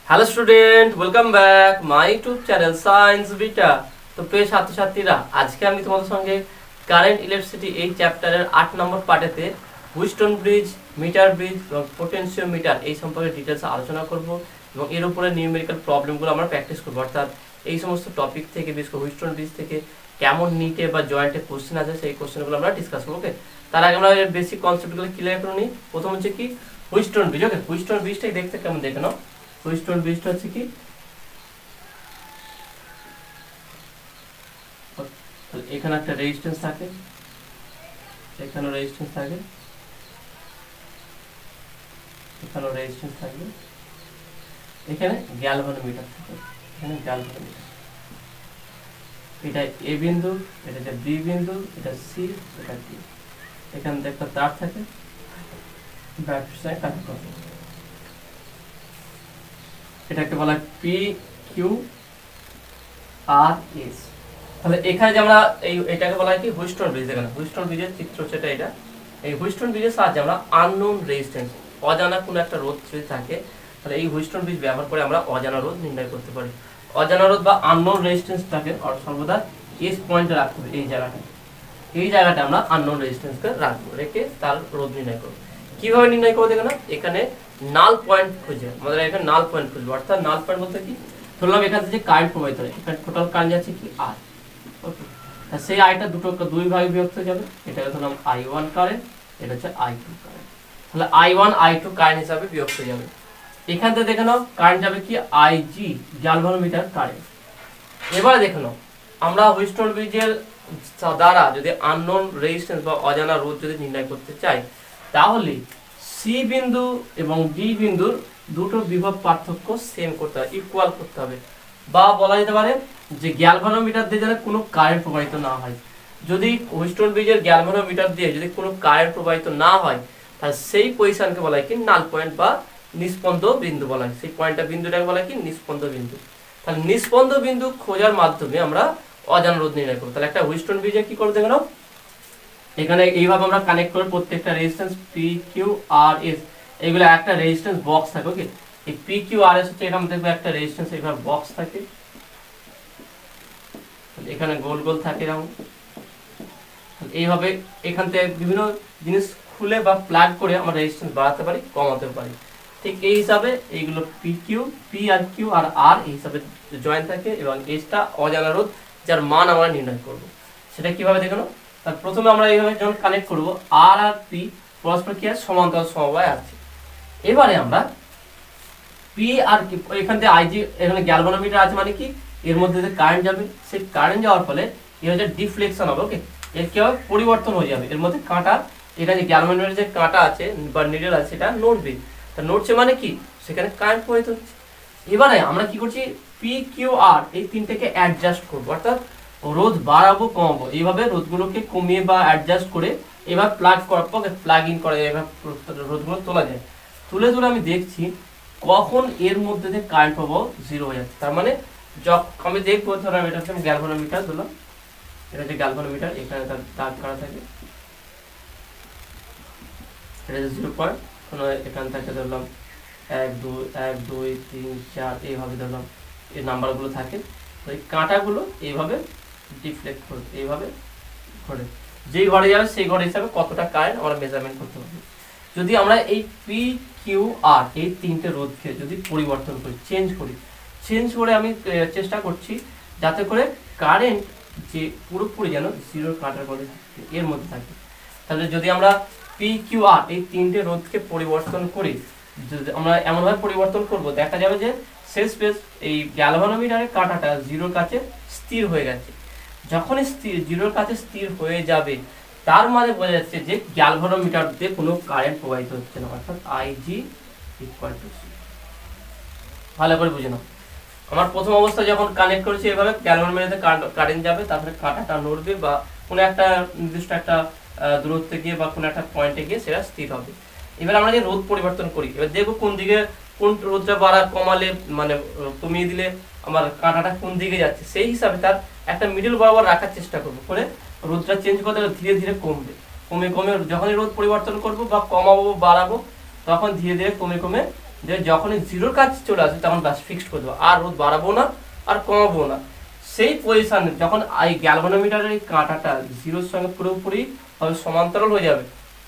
Hello student, welcome back my YouTube channel science beta. তো প্রিয় ছাত্রছাত্রীরা, আজকে আমি তোমাদের সঙ্গে কারেন্ট ইলেকট্রিসিটি এই চ্যাপ্টারের 8 নম্বর পার্টেতে হুইস্টন ব্রিজ, মিটার ব্রিজ এবং পোটেনশিওমিটার এই সম্পর্কে ডিটেলস আলোচনা করব এবং এর উপরে নিউমেরিক্যাল প্রবলেমগুলো আমরা প্র্যাকটিস করবো। অর্থাৎ এই সমস্ত টপিক থেকে, বিশেষ করে হুইস্টন ব্রিজ থেকে কেমন নিটে বা জয়েন্টে কোশ্চেন আছে সেই কোশ্চেনগুলো আমরা ডিসকাস করবো। ওকে, তার আগে আমরা এর বেসিক কনসেপ্টগুলো ক্লিয়ার করে নিই। প্রথম হচ্ছে কি হুইস্টন ব্রিজ। ওকে, হুইস্টন ব্রিজটাই দেখতে কেমন দেখে নাও। হুইস্টন ব্রিজটা হচ্ছে কি এখানে একটা রেজিস্ট্যান্স থাকে, এখানে রেজিস্ট্যান্স থাকে, এখানে রেজিস্ট্যান্স থাকবে, এখানে গ্যালভানোমিটার থাকে, এখানে গ্যালভানোমিটার। এটা এ বিন্দু, এটা বি বিন্দু, এটা সি, এটা ডি। এখানে একটা তার থাকে, ব্যাটারির সাথে কানেক্ট করে। এটাকে বলা হয় পি কিউ আর এস। তাহলে এখানে যে আমরা এটাকে বলা হয় কি হুইস্টন ব্রিজ। এখানে হুইস্টন ব্রিজের চিত্র হচ্ছে এটা। এই হুইস্টন ব্রিজের সাহায্যে আমরা আননোন রেজিস্ট্যান্স, অজানা কোনো একটা রোধ যদি থাকে, তাহলে এই হুইস্টন ব্রিজ ব্যবহার করে আমরা অজানা রোধ নির্ণয় করতে পারি। অজানা রোধ বা আননোন রেজিস্ট্যান্সটাকে সর্বদা এস পয়েন্টে রাখতে হবে। এই জায়গাটা আমরা আননোন রেজিস্ট্যান্সকে রাখবো, রেখে তার রোধ নির্ণয় করবো। কিভাবে নির্ণয় করবো দেখো না, এখানে নাল পয়েন্ট খুঁজে আমাদের এখানে নাল পয়েন্ট খুঁজবো। অর্থাৎ নাল পয়েন্ট বলতে কি, ধরলাম এখান থেকে কারেন্ট প্রবাহিত হয়, এখানে টোটাল কারেন্ট যাচ্ছে কি আই। ওকে, সেই আইটা দুই ভাগে বিভক্ত হয়ে যাবে। এটাকে ধরলাম I1 কারেন্ট, এটা হচ্ছে I2 কারেন্ট। তাহলে I1 I2 কারেন্ট হিসাবে বিভক্ত হয়ে যাবে। এখান থেকে দেখে নাও কারেন্ট যাবে কি IG, গ্যালভানোমিটার কারেন্ট। এবারে দেখে নাও আমরা হুইস্টন ব্রিজের দ্বারা যদি আননোন রেজিস্ট্যান্স বা অজানা রোধ যদি নির্ণয় করতে চাই, তাহলে সি বিন্দু এবং ডি বিন্দুর দুটো বিভব পার্থক্য সেম করতে হবে, ইকুয়াল করতে হবে। বা বলা যেতে পারে যে গ্যালভানোমিটার দিয়ে যেন কোনো কারেন্ট প্রবাহিত না হয়। যদি হুইস্টন ব্রিজের গ্যালভানোমিটার দিয়ে যদি কোনো কারেন্ট প্রবাহিত না হয়, তাহলে সেই পজিশনকে বলা হয় কি নাল পয়েন্ট বা নিস্পন্দ বিন্দু বলা হয়। সেই পয়েন্টটা বিন্দুটাকে বলা হয় কি নিস্পন্দ বিন্দু। তাহলে নিস্পন্দ বিন্দু খোঁজার মাধ্যমে আমরা অজানা রোধ নির্ণয় করব। তাহলে একটা হুইস্টন ব্রিজে কি করতে গেল, এখানে এইভাবে আমরা কানেক্ট করে প্রত্যেকটা রেজিস্ট্যান্স পি কিউ আর এস, এগুলো একটা রেজিস্ট্যান্স বক্স থাকে। ওকে, এই পি কিউ আর এস হচ্ছে এখানে দেখবে একটা রেজিস্ট্যান্স এইভাবে বক্স থাকে, এখানে গোল গোল থাকে এরকম। এইভাবে এখান থেকে বিভিন্ন জিনিস খুলে বা প্লাগ করে আমরা রেজিস্ট্যান্স বাড়াতে পারি, কমাতে পারি। ঠিক এই হিসাবে এইগুলো P Q, P R Q R আর এই হিসাবে জয়েন্ট থাকে এবং এসটা অজানা রোধ যার মান আমরা নির্ণয় করব। সেটা কিভাবে দেখো, তার প্রথমে আমরা এইভাবে যখন কানেক্ট করব, আর আর পি পরস্পর কি আছে, সমান্তরাল সমবায় আছে। এবারে আমরা পি আর কি এখান থেকে আইজি, এখানে গ্যালভানোমিটার আছে, মানে কি এর মধ্যে যে কারেন্ট যাবে, সেই কারেন্ট যাওয়ার ফলে এর হচ্ছে ডিফ্লেকশন হবে। ওকে, এর কি হবে, পরিবর্তন হয়ে যাবে। এর মধ্যে কাঁটা, এখানে যে গ্যালভানোমিটারের যে কাঁটা আছে বা নিডল আছে সেটা নড়বে। তা নড়ছে মানে কি, সেখানে কারেন্ট প্রবাহিত হচ্ছে। এবারে আমরা কি করছি, পি কিউ আর এই তিনটাকে অ্যাডজাস্ট করবো, অর্থাৎ রোধ বাড়াবো কমাবো। এইভাবে রোধগুলোকে কমিয়ে বা অ্যাডজাস্ট করে এবার প্লাগ করার পর প্লাগ ইন করে এবার রোধগুলো তোলা যায়। তুলে আমি দেখছি কখন এর মধ্যে যে কারেন্ট প্রবাহ জিরো হয়ে যাচ্ছে। তার মানে যখন আমি দেখবো, ধরো এটা হচ্ছে গ্যালভানোমিটার, ধরলাম এটা হচ্ছে গ্যালভানোমিটার, এখানে তার দাগ করা থাকে, এটা হচ্ছে 0 পয়েন্ট। এখান থেকে ধরলাম 1 2 1 2 3 4 এইভাবে ধরলাম এই নাম্বারগুলো থাকে। তো এই কাঁটাগুলো এইভাবে ডিফ্লেক্ট করে এইভাবে ঘোরে, যেই ঘরে যাবে সেই ঘরে হিসাবে কতটা কারেন্ট আমরা মেজারমেন্ট করতে পারবো। যদি আমরা এই পি কিউ আর এই তিনটে রোধকে যদি পরিবর্তন করি, চেঞ্জ করে আমি চেষ্টা করছি যাতে করে কারেন্ট যে পুরোপুরি যেন জিরোর কাঁটার মধ্যে থাকে, এর মধ্যে থাকে। তাহলে যদি আমরা পি কিউ আর এই তিনটে রোধকে পরিবর্তন করি, আমরা এমনভাবে পরিবর্তন করব, দেখা যাবে যে শেষ পেজ এই গ্যালভানোমিটারের কাঁটাটা জিরোর কাছে স্থির হয়ে গেছে। যখনই জিরোর কাছে স্থির হয়ে যাবে, তার মানে বোঝা যাচ্ছে যে গ্যালভানোমিটার দিয়ে কোনো কারেন্ট প্রবাহিত হচ্ছে না, অর্থাৎ আইজি ইকুয়াল টু সি। ভালো করে বুঝে নাও, আমার প্রথম অবস্থা যখন কানেক্ট করেছি এভাবে গ্যালভানোমিটারে কারেন্ট যাবে, তারপরে কাঁটাটা নড়বে বা কোনো একটা নির্দিষ্ট একটা দূরত্বে গিয়ে বা কোনো একটা পয়েন্টে গিয়ে সেটা স্থির হবে। এবার আমরা যে রোধ পরিবর্তন করি, এবার দেখবো কোন রোধটা বাড়া কমালে, মানে কমিয়ে দিলে আমার কাঁটাটা কোন দিকে যাচ্ছে, সেই হিসাবে তার একটা মিডল বরাবর রাখার চেষ্টা করবো। করে রোধটা চেঞ্জ করতে ধীরে ধীরে কমবে, কমে যখনই রোধ পরিবর্তন করব বা কমাবো বাড়াবো, তখন ধীরে ধীরে কমে যে যখনই জিরোর কাছে চলে আসবে তখন ব্যাস ফিক্সড করে দেবো, আর রোধ বাড়াবো না আর কমাবো না। সেই পজিশনে যখন এই গ্যালভানোমিটারের এই কাঁটাটা জিরোর সঙ্গে পুরোপুরি ভাবে সমান্তরাল হয়ে যাবে,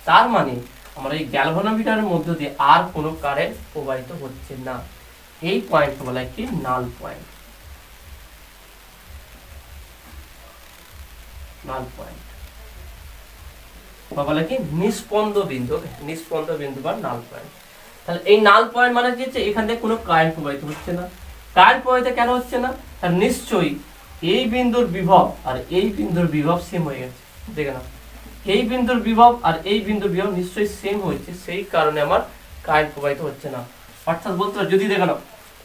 তার মানে আমরা এই গ্যালভানোমিটারের মধ্য দিয়ে আর কোনো কারেন্ট প্রবাহিত হচ্ছে না। এই পয়েন্টকে বলা হয় কি নাল পয়েন্ট। নাল পয়েন্ট বা বলে কি নিষ্পন্দ বিন্দু, নিষ্পন্দ বিন্দু বা নাল পয়েন্ট। তাহলে এই নাল পয়েন্ট মানে কি হচ্ছে এখান থেকে কোনো কারেন্ট প্রবাহিত হচ্ছে না। কারেন্ট প্রবাহিত কেন হচ্ছে না? তার নিশ্চয়ই এই বিন্দুর বিভব আর এই বিন্দুর বিভব সেম হয়ে গেছে। দেখে নাও, এই বিন্দুর বিভব আর এই বিন্দুর বিভব নিশ্চয়ই সেম হয়েছে, সেই কারণে আমার কারেন্ট প্রবাহিত হচ্ছে না। অর্থাৎ বলতে পারি, যদি দেখে নাও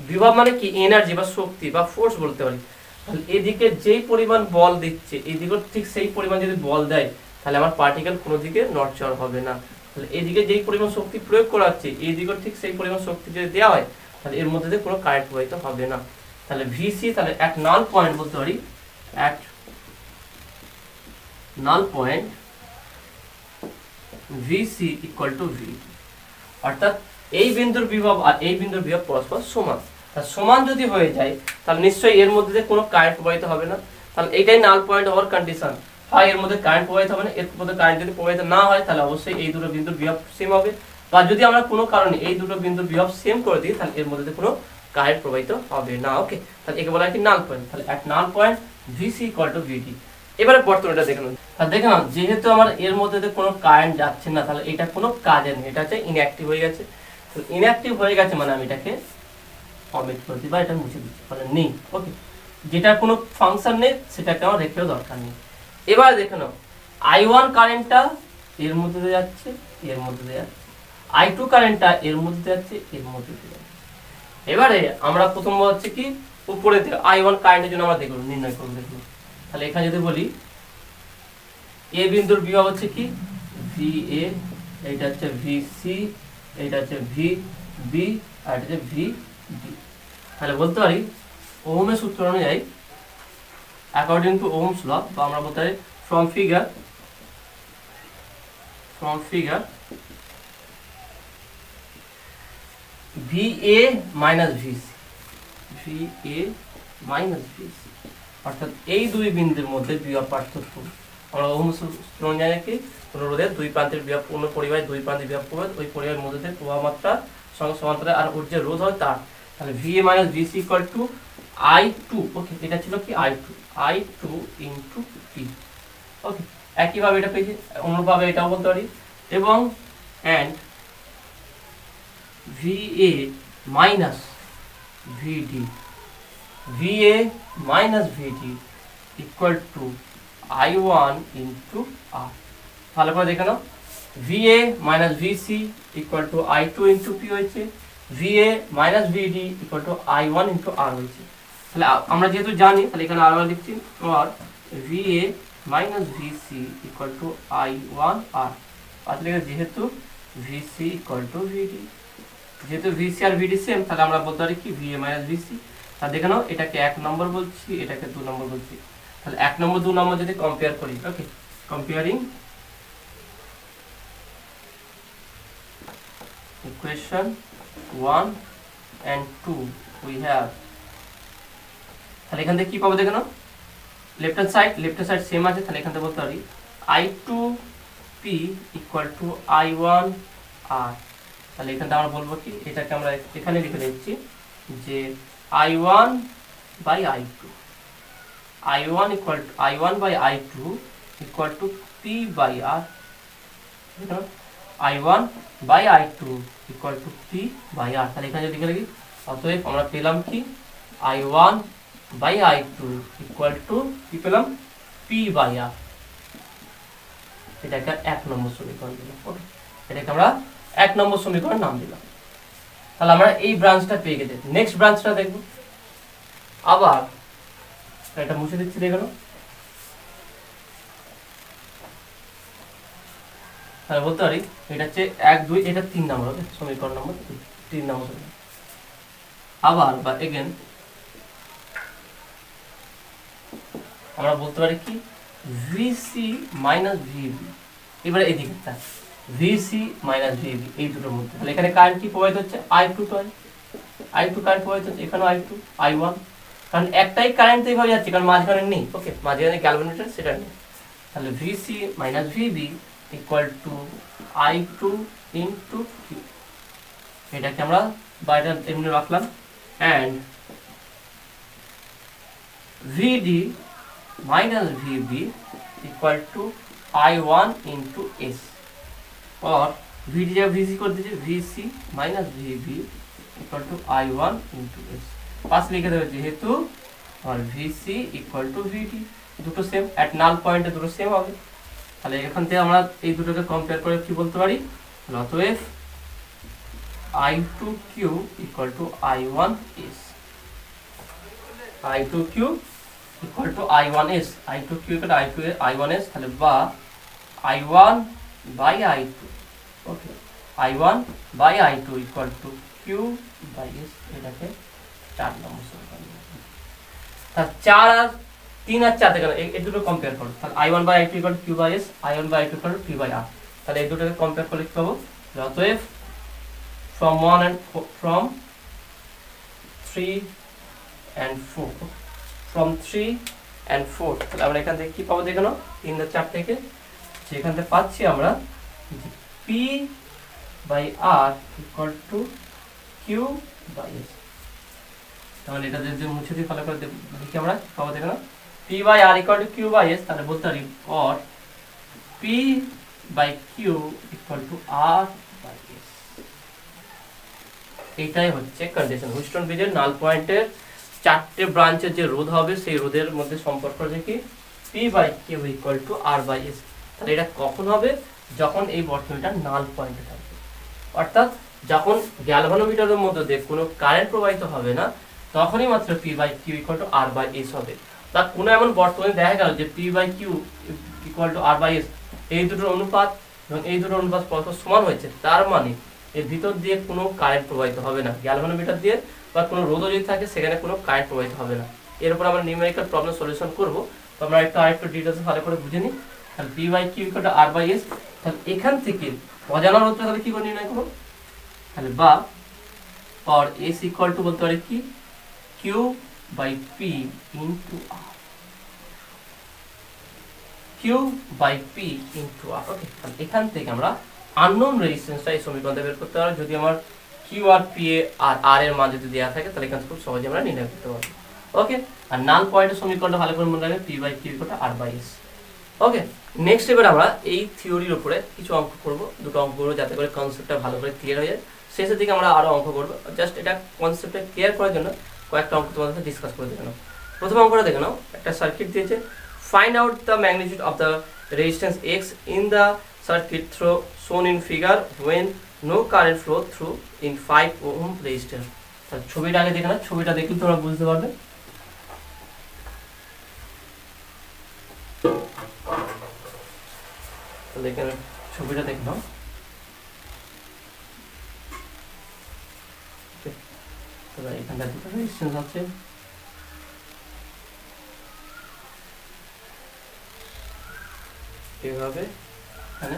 বিভব মানে কি এনার্জি বা শক্তি বা ফোর্স বলতে পারি, তাহলে এদিকে যেই পরিমাণ বল দিচ্ছে এইদিকে ঠিক সেই পরিমাণ যদি বল দেয় তাহলে আমার পার্টিকেল কোনো দিকে নড়চড় হবে না। তাহলে এদিকে যেই পরিমাণ শক্তি প্রয়োগ করা হচ্ছে এইদিকে ঠিক সেই পরিমাণ শক্তি যদি দেওয়া হয় তাহলে এর মধ্যে দিয়ে কোনো কারেন্ট প্রবাহিত হবে না। তাহলে ভিসি তাহলে এক নাল পয়েন্ট বলতে পারি, এক null point VC equal to V. অর্থাৎ এই বিন্দুর বিভব আর এই বিন্দুর বিভব পরস্পর সমান। তা সমান যদি হয়ে যায় তাহলে নিশ্চয়ই এর মধ্যে দিয়ে কোনো কারেন্ট প্রবাহিত হবে না। তাহলে এটাই নাল পয়েন্ট হওয়ার কন্ডিশন। হয় এর মধ্যে কারেন্ট প্রবাহিত হবে না, এর মধ্যে কারেন্ট যদি প্রবাহিত না হয় তাহলে অবশ্যই এই দুটো বিন্দুর বিভব সেম হবে। বা যদি আমরা কোনো কারণে এই দুটো বিন্দুর বিভব সেম করে দিই তাহলে এর মধ্যে কোনো কারেন্ট প্রবাহিত হবে না। ওকে, তাহলে একে বলা হয় কি নাল পয়েন্ট। তাহলে এক null point VC equal to ভিডি। এবারে বর্তনীটা দেখে নাও। তাহলে দেখে নাও যেহেতু আমার এর মধ্যে দিয়ে কোনো কারেন্ট যাচ্ছে না তাহলে এটা কোনো কাজের নেই, এটা হচ্ছে ইনঅ্যাক্টিভ হয়ে গেছে। তো ইনঅ্যাক্টিভ হয়ে গেছে মানে আমি এটাকে অমিট করে দিই বা এটা মুছে দিচ্ছি, মানে নেই। ওকে, যেটা কোনো ফাংশন নেই সেটাকে আমার রেখেও দরকার নেই। এবার দেখে নাও I1 কারেন্টটা এর মধ্যে দিয়ে যাচ্ছে, এর মধ্যে দিয়ে যাচ্ছে, I2 কারেন্টটা এর মধ্যে যাচ্ছে, এর মধ্যে দিয়ে যাচ্ছে। এবারে আমরা প্রথম হচ্ছে কি উপরে I1 কারেন্টের জন্য আমরা দেখব নির্ণয় করব। দেখব তাহলে এখানে যদি বলি এ বিন্দুর বিভব হচ্ছে কি VA, এইটা হচ্ছে VC, এইটা হচ্ছে VB আর এটা হচ্ছে VD। তাহলে বলতে পারি ওহমের সূত্র অনুযায়ী অ্যাকর্ডিং টু ওহমস ল, বা আমরা বলতে পারি from figure VA minus VC, অর্থাৎ এই দুই বিন্দুর মধ্যে বিভব পার্থক্য। আমরা ওহমস সূত্র অনুযায়ী কি কোনো রোধের দুই প্রান্তের বিভব পূর্ণ পরিবাহী দুই প্রান্তের বিভব প্রবাহ ওই পরিবাহের মধ্যে দিয়ে প্রবাহ মাত্রা সঙ্গে সমান্তরাল আর ওর যে রোধ হয় তার। তাহলে VA minus VC equal to I2। ওকে, এটা ছিল কি I2 into P। ওকে, একইভাবে এটা পেয়েছি, অন্যভাবে এটাও বলতে পারি। এবং and VA minus VD equal to I1 into R। ভালো করে দেখে নাও, VA minus VC equal to I2 into P হয়েছে, VA minus VD equal to I1 into R হয়েছে। তাহলে আমরা যেহেতু জানি তাহলে এখানে আর লিখছি, আর VA minus VC equal to I1 R। তাহলে যেহেতু VC equal to VD, যেহেতু VC আর VD সেম তাহলে আমরা বলতে পারি কি VA minus VC। তাহলে দেখে নাও এটাকে 1 নম্বর বলছি, এটাকে 2 নম্বর বলছি। তাহলে 1 নম্বর 2 নম্বর যদি কম্পেয়ার করি, ওকে, comparing equation 1 and 2 we have। তাহলে এখান থেকে কি পাবো দেখে নাও, লেফট হ্যান্ড সাইড সেম আছে, তাহলে এখান থেকে বলতে পারি I2P equal to I1 R। তাহলে এখান থেকে আমরা বলবো কি এটাকে আমরা এখানে লিখে নিচ্ছি যে I1 by I2 by I2 equal to P by R। I1 by I2 equal to P by R। তাহলে এখানে লিখে রাখি, অতএব আমরা পেলাম কি I1 by I2 equal to কি পেলাম P by R। এটাকে 1 নম্বর সমীকরণ দিলাম। ওকে, এটাকে আমরা 1 নম্বর সমীকরণ নাম দিলাম। তাহলে আমরা এই ব্রাঞ্চটা পেয়ে গেছি। নেক্সট ব্রাঞ্চটা দেখব, আবার এটা মুছে দিচ্ছি, দেখো। তাহলে বলতে পারি এটা হচ্ছে 1 2, এটা 3 নম্বর হবে সমীকরণ নম্বর 3 নম্বর। আবার বা এগেন আমরা বলতে পারি কি VC minus VB। এবারে এদিকে ভিসি মাইনাস ভিবি এই দুটোর মধ্যে। তাহলে এখানে কারেন্ট কি প্রবাহিত হচ্ছে? I2 কারেন্ট প্রবাহিত হচ্ছে, এখানেও I2 I1, কারণ একটাই কারেন্ট এইভাবে যাচ্ছে, কারণ মাঝখানে নেই। ওকে, মাঝখানে গ্যালভানোমিটার সেটা নেই। তাহলে VC minus VB equal to I2 into Q, এটাকে আমরা বাইরে এমনি রাখলাম। And VD minus VB equal to I1 into S, और ভিডি যা ভিসি করে দিয়েছে, VC minus VB equal to I1 into S, পাশ লিখে দেবে যেহেতু, আর ভিসি ইকুয়াল টু ভিডি, দুটো সেম, অ্যাট নাল পয়েন্টে দুটো সেম হবে। তাহলে এখান থেকে আমরা এই দুটোকে কম্পেয়ার করে কি বলতে পারি? অতএব I2Q equal to I1S, I2Q equal to I1S, I2Q equal to I1S, তাহলে বা I1 by I2, okay, I1 by I2 equal to Q by S, এটাকে 4 নম্বর সমীকরণ। তাহলে 4 আর 3 আর 4 দেখো এই দুটো কম্পেয়ার করো, তাহলে I1 by I2 equal to Q by S, I1 by I2 equal to P by R। তাহলে এই দুটোকে কম্পেয়ার করলে কি পাবো? অতএব from 3 and 4, from 3 and 4, তাহলে আমরা এখান থেকে কি পাবো দেখো না, 3 আর 4 থেকে যেখান থেকে পাচ্ছি আমরা P by R equal to Q by S। তাহলে এটা যদি মুছে দিই ভালো করে দেখি আমরা পাবো দেখো না, P by R equal to Q by S, তাহলে বলতে পারি or P by Q equal to R by S। এইটাই হচ্ছে কন্ডিশন। হুইটস্টোন ব্রিজের নাল পয়েন্টের 4টে ব্রাঞ্চের যে রোধ হবে সেই রোধের মধ্যে সম্পর্ক হচ্ছে কি P by Q equal to R by S। তাহলে এটা কখন হবে? যখন এই বর্তনীটা নাল পয়েন্টে থাকবে, অর্থাৎ যখন গ্যালভানোমিটারের মধ্যে দিয়ে কোনো কারেন্ট প্রবাহিত হবে না, তখনই মাত্র P by Q equal to R by S হবে। তা কোনো এমন বর্তনী দেখা গেল যে P by Q equal to R by S, এই দুটোর অনুপাত এবং এই দুটোর অনুপাত পরস্পর সমান হয়েছে, তার মানে এর ভিতর দিয়ে কোনো কারেন্ট প্রবাহিত হবে না, গ্যালভানোমিটার দিয়ে বা কোনো রোধ যদি থাকে সেখানে কোনো কারেন্ট প্রবাহিত হবে না। এর উপর আমরা নিউমেরিক্যাল প্রবলেম সলিউশন করব, তো আমরা আরেকটু ডিটেইলসে ভালো করে বুঝে নিই। তাহলে P by Q equal to R by S, তাহলে এখান থেকে অজানা রোধটা তাহলে কি করে নির্ণয় করব? তাহলে বা और S ইকুয়াল টু বলতে পারি কি Q by P into R, Q by P into R। Okay, তাহলে এখান থেকে আমরা আননোন রেজিস্ট্যান্সটা এই সমীকরণে বের করতে পারবো। যদি আমার Q আর P আর R এর মান যদি দেওয়া থাকে তাহলে এখান থেকে খুব সহজে আমরা নির্ণয় করতে পারবো। ওকে, আর নাল পয়েন্টের সমীকরণটা ভালো করে মনে রাখবে, P by Q equal to R by S। Okay, next এবার আমরা এই থিওরির উপরে কিছু অঙ্ক করব, দুটো অঙ্ক করব যাতে করে কনসেপ্টটা ভালো করে ক্লিয়ার হয়ে যায়। শেষের দিকে আমরা আরো অঙ্ক করব, জাস্ট এটা কনসেপ্টটা ক্লিয়ার করার জন্য কয়েকটা অঙ্ক তোমাদের সাথে ডিসকাস করে দেখে নাও। প্রথম অঙ্কটা দেখে নাও, একটা সার্কিট দিয়েছে, find out the magnitude of the resistance X in the circuit through shown in figure when no current flow through in 5 ohm resistor। তাহলে ছবিটা আগে দেখে নাও, ছবিটা দেখলে তোমরা বুঝতে পারবে। তাহলে এখানে ছবিটা দেখে নাও, তাহলে এখানটা দুটো রেজিস্ট্যান্স আছে, এইভাবে এখানে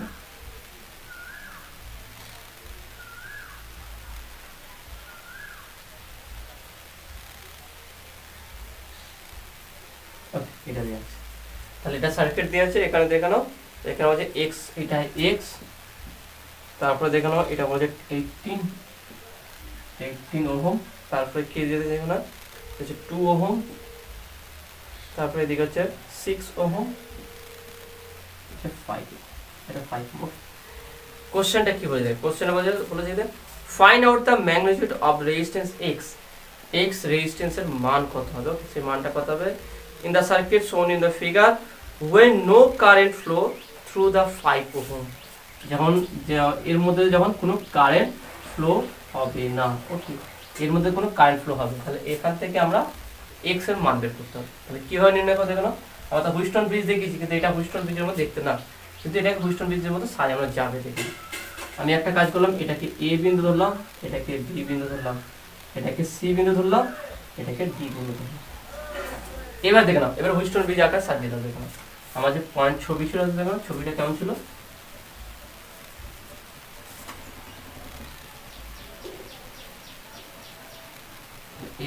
এটা দেওয়া আছে। তাহলে এটা সার্কিট দেওয়া আছে, এখানে দেখানো, এখানে হচ্ছে x, এটা x, তারপরে দেখানো এটা হচ্ছে 18 ওহম, তারপরে কে দিয়ে দেখো না হচ্ছে 2 ওহম, তারপরে এদিকে হচ্ছে 6 ওহম, এটা 5, এটা 5 ওহম। কোশ্চেনটা কি বলে দেয়? কোশ্চেনটা বলে যে find out the magnitude of resistance x, x রেজিস্ট্যান্সের মান কত হবে? সেই মানটা কত হবে? in the circuit shown in the figure when no current flow through the 5 ohm, যখন এর মধ্যে যখন কোনো কারেন্ট ফ্লো হবে না। ওকে, এর মধ্যে কোনো কারেন্ট ফ্লো হবে, তাহলে এখান থেকে আমরা x এর মান বের করতে হবে। তাহলে কিভাবে নির্ণয় করতে গেল? আমরা তো হুইটস্টোন ব্রিজ দেখেছি, কিন্তু এটা হুইটস্টোন ব্রিজের মধ্যে দেখতে না, কিন্তু এটাকে হুইটস্টোন ব্রিজের মধ্যে সাজানো আমরা যাবে দেখি। আমি একটা কাজ করলাম, এটাকে A বিন্দু ধরলাম, এটাকে B বিন্দু ধরলাম, এটাকে C বিন্দু ধরলাম, এটাকে D বিন্দু ধরলাম। এবার দেখে নাও, এবার হুইটস্টোন ব্রিজ আকার সাজিয়ে দাও। দেখো আমার যে পয়েন্ট ছবি ছিল, দেখো ছবিটা কেমন ছিল,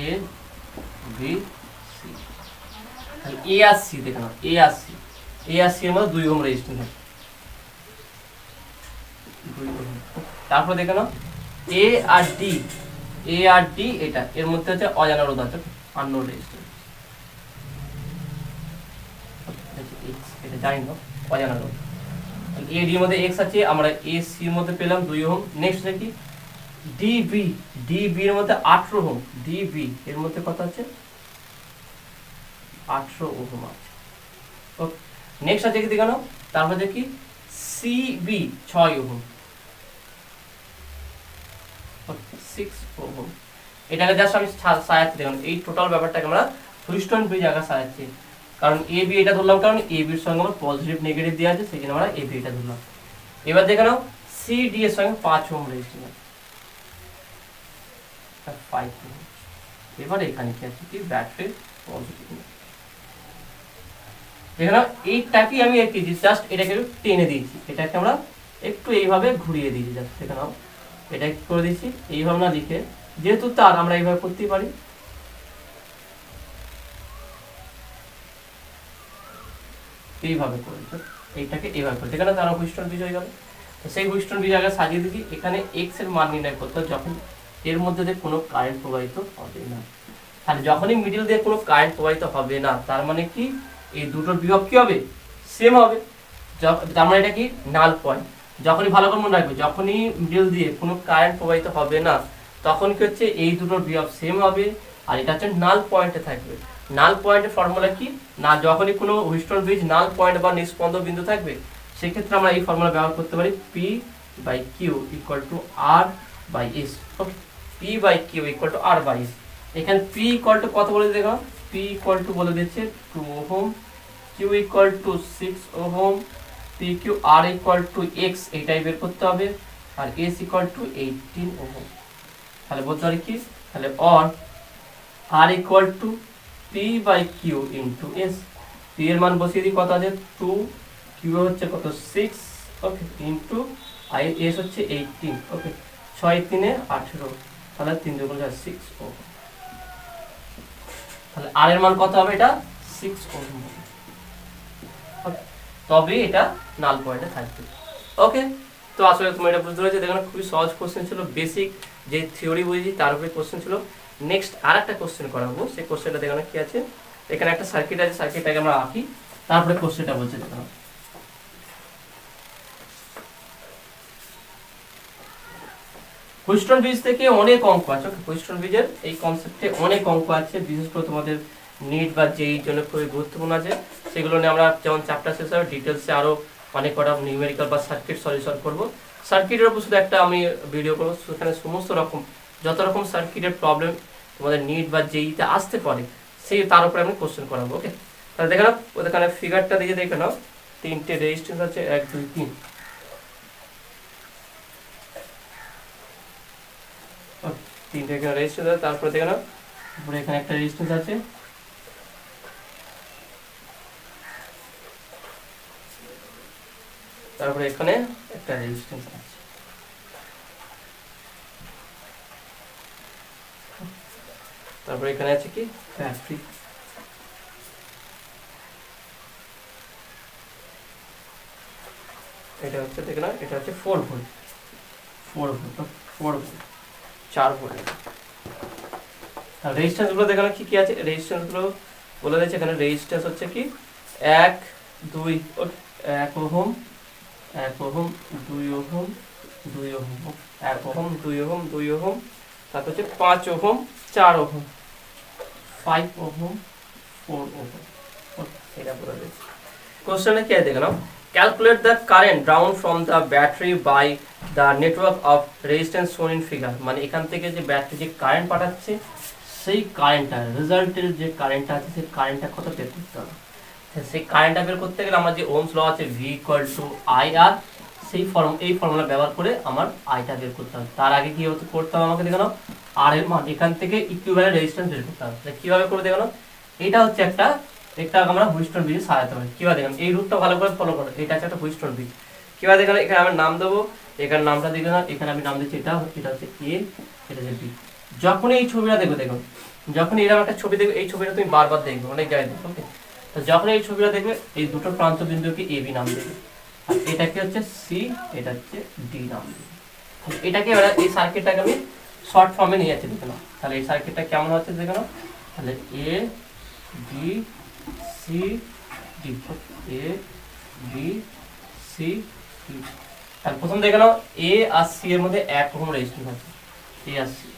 এ বি সি, তাহলে এ আর সি দেখে নাও, এ আর সি, এ আর সি এর মধ্যে 2 ওহম রেজিস্ট্যান্স আছে, 2 ওহম। তারপর দেখে নাও এ আর ডি, এ আর ডি এটা এর মধ্যে হচ্ছে অজানা রোধ আছে, আননোন রেজিস্ট্যান্স, এটা জানি না অজানা রোধ। এ ডি এর মধ্যে এক্স আছে, আমরা এ সি এর মধ্যে পেলাম 2 ওহম। নেক্সট হচ্ছে কি ডিবি, ডিবি এর মধ্যে 18 ওহম, ডিবি এর মধ্যে কত আছে 18 ওহম আছে। ওকে, নেক্সট আছে কি দেখানো, তারপর হচ্ছে কি সিবি 6 ওহম, 6 ওহম। এটাকে জাস্ট আমি সাজাচ্ছি দেখুন, এই টোটাল ব্যাপারটাকে আমরা হুইস্টন ব্রিজ আকার সাজাচ্ছি, কারণ এ বি এটা ধরলাম, কারণ এ বির সঙ্গে আমার পজিটিভ নেগেটিভ দেওয়া আছে, সেই জন্য আমরা এ বি এটা ধরলাম। এবার দেখে নাও সি ডি এর সঙ্গে 5 ওহম রেজিস্ট্যান্স, 5 ওহম। এবার এখানে কি আছে কি ব্যাটারি পজিটিভ, দেখে নাও এইটাকে আমি কি জাস্ট এটাকে একটু টেনে দিয়েছি, এটাকে আমরা একটু এইভাবে ঘুরিয়ে দিয়েছি, জাস্ট দেখে নাও এটা একটু করে দিয়েছি এইভাবে না লিখে, যেহেতু তার আমরা এইভাবে করতেই পারি, এইভাবে করে এইটাকে এইভাবে করে, এখানে তারা হুইস্টন ব্রিজ হয়ে গেল। তো সেই হুইস্টন ব্রিজ আগে সাজিয়ে দিচ্ছি, এখানে এক্স এর মান নির্ণয় করতে হবে যখন এর মধ্যে দিয়ে কোনো কারেন্ট প্রবাহিত হবে না, আর যখনই মিডল দিয়ে কোনো কারেন্ট প্রবাহিত হবে না, তার মানে কি এই দুটোর বিভব কি হবে সেম হবে, তার মানে এটা কি নাল পয়েন্ট। যখনই ভালো করে মনে রাখবে, যখনই মিডল দিয়ে কোনো কারেন্ট প্রবাহিত হবে না, তখন কি হচ্ছে এই দুটোর বিভব সেম হবে, আর এটা হচ্ছে নাল পয়েন্টে থাকবে। নাল পয়েন্টের ফর্মুলা কি না, যখনই কোনো হুইস্টন ব্রিজ নাল পয়েন্ট বা নিষ্পন্দ বিন্দু থাকবে, সেক্ষেত্রে আমরা এই ফর্মুলা ব্যবহার করতে পারি P by Q equal to R by S. Okay, P by Q equal to R by S. এখানে পি ইকুয়াল টু কত বলে দেখো, পি ইকুয়াল টু বলে দিচ্ছে 2 ohm, Q equal to 6 ohm, P Q R equal to X এইটাই বের করতে হবে, আর এস ইকুয়াল টু 18 ওহম। তাহলে বলতে পারি কি, তাহলে or R equal to P by Q into S, P এর মান বসিয়ে দিই কত আছে 2, কিউ হচ্ছে কত 6, ওকে, ইন্টু আই এস হচ্ছে 18, ওকে, 6 3 18, তাহলে 3 2 6 ওহম। তাহলে আর এর মান কত হবে, এটা 6 ওহম, তবে এটা নাল পয়েন্টে থাকবে। ওকে, তো আসলে তুমি এটা বুঝতে পেরেছো, দেখো খুবই সহজ কোশ্চেন ছিল, বেসিক যে থিওরি বুঝেছি তার উপরে কোশ্চেন ছিল। নেক্সট আর একটা কোশ্চেন করাবো, সেই কোশ্চেনটা দেখো কি আছে, এখানে একটা সার্কিট আছে, সার্কিটটাকে আমরা আঁকি, তারপরে কোশ্চেনটা বলছে দেখো। হুইস্টন ব্রিজ থেকে অনেক অঙ্ক আছে, হুইস্টন ব্রিজের এই কনসেপ্টে অনেক অঙ্ক আছে, বিশেষ করে তোমাদের নিট বা জেইর জন্য খুবই গুরুত্বপূর্ণ আছে, সেগুলো নিয়ে আমরা যেমন চ্যাপ্টার শেষ হবে ডিটেলসে আরো অনেক কটা নিউমেরিক্যাল বা সার্কিট সলিউশন করব। সার্কিটের উপর শুধু একটা আমি ভিডিও করবো, সেখানে সমস্ত রকম যত রকম সার্কিটের প্রবলেম তোমাদের নিট বা জেইতে আসতে পারে সেই তার উপরে আমি কোশ্চেন করাবো। ওকে, তাহলে দেখে নাও ওখানে ফিগারটা দিয়ে দেখে নাও, 3টে রেজিস্ট্যান্স আছে 1 2 3, 3টে এখানে রেজিস্ট্যান্স আছে, তারপরে দেখে নাও উপরে এখানে একটা রেজিস্ট্যান্স আছে, তারপরে এখানে একটা রেজিস্ট্যান্স আছে, তারপরে এখানে আছে কি ব্যাটারি, এটা হচ্ছে দেখে নাও এটা হচ্ছে 4 ভোল্ট, 4 ভোল্ট 4 ভোল্ট। আর রেজিস্ট্যান্স গুলো দেখে নাও কি কি আছে, রেজিস্ট্যান্স গুলো বলে দিয়েছে এখানে, রেজিস্ট্যান্স হচ্ছে কি 1 2 1 ohm 1 ohm 2 ohm 2 ohm 1 ohm 2 ohm 2 ohm, তারপর হচ্ছে 5 ওহম 4 ওহম 5 ওহম 4 ওহম। এটা বলে দিয়েছে। কোশ্চেনে কি আছে দেখে নাও, calculate the current drawn from the battery by the network of resistance shown in figure, মানে এখান থেকে যে ব্যাটারি যে কারেন্ট পাঠাচ্ছে সেই কারেন্টটা রেজাল্টের যে কারেন্টটা আছে সেই কারেন্টটা কত বের করতে হবে। সেই কারেন্টটা বের করতে গেলে আমার যে ওহমস ল আছে ভি ইকুয়াল টু আই আর, সেই এই ফর্মুলা ব্যবহার করে আমার আইটা বের করতে হবে। তার আগে কি করতে হবে আমাকে দেখে নাও, আর এর মান এখান থেকে ইকুইভ্যালেন্ট রেজিস্ট্যান্স বের করতে হবে। কিভাবে করে দেখে নাও, এটা হচ্ছে একটা আমরা হুইস্টন ব্রিজ সাজাতে পারি। কিভাবে দেখেন, এই রুটটা ভালো করে ফলো করো, এটা হচ্ছে একটা হুইস্টন ব্রিজ। কিভাবে দেখেন, এখানে আমি নাম দেবো, এখানে নামটা দেখে না, এখানে আমি নাম দিচ্ছি এটা হচ্ছে এ, এটা হচ্ছে বি। যখন এই ছবিটা দেখবে দেখুন যখন এরকম একটা ছবি দেখবে, এই ছবিটা তুমি বারবার দেখবে, অনেক জায়গায় দেখবে, ওকে। তো যখন এই ছবিটা দেখবে, এই দুটো প্রান্ত বিন্দুকে এ বি নাম দেবে, আর এটাকে হচ্ছে সি, এটা হচ্ছে ডি নাম দেবে। এটাকে এবার এই সার্কিটটাকে আমি শর্ট ফর্মে নিয়ে যাচ্ছি, দেখে নাও। তাহলে এই সার্কিটটা কেমন হচ্ছে দেখে নাও। তাহলে A B C D, A B C D. তাহলে প্রথম দেখে নাও, এ আর সি এর মধ্যে 1 ওহম রেজিস্ট্যান্স আছে, এ আর সি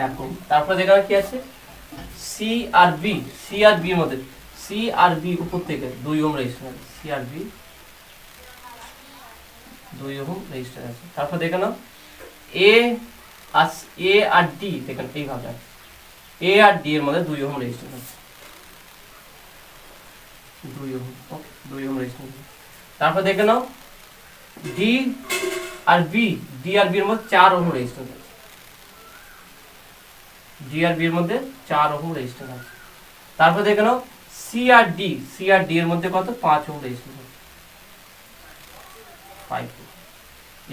1 ওহম। তারপরে দেখে নাও কি আছে, সি আর বি, সি আর বি এর মধ্যে, সি আর বি উপর থেকে 2 ওহম রেজিস্ট্যান্স আছে, সি আর বি 2 ওহম রেজিস্ট্যান্স আছে। তারপর দেখে নাও এ আর ডি, দেখেন এইভাবে আছে, এ আর ডি এর মধ্যে 2 ওহম রেজিস্ট্যান্স আছে, 2 ওহম, ওকে, 2 ওহম রেজিস্ট্যান্স। তারপর দেখে নাও ডি আর বি, ডি আর বি এর মধ্যে 4 ওহম রেজিস্ট্যান্স আছে, ডি আর বি এর মধ্যে 4 ওহম রেজিস্ট্যান্স আছে। তারপর দেখে নাও সি আর ডি, সি আর ডি এর মধ্যে কত, 5 ওহম রেজিস্ট্যান্স আছে, 5 ওহম।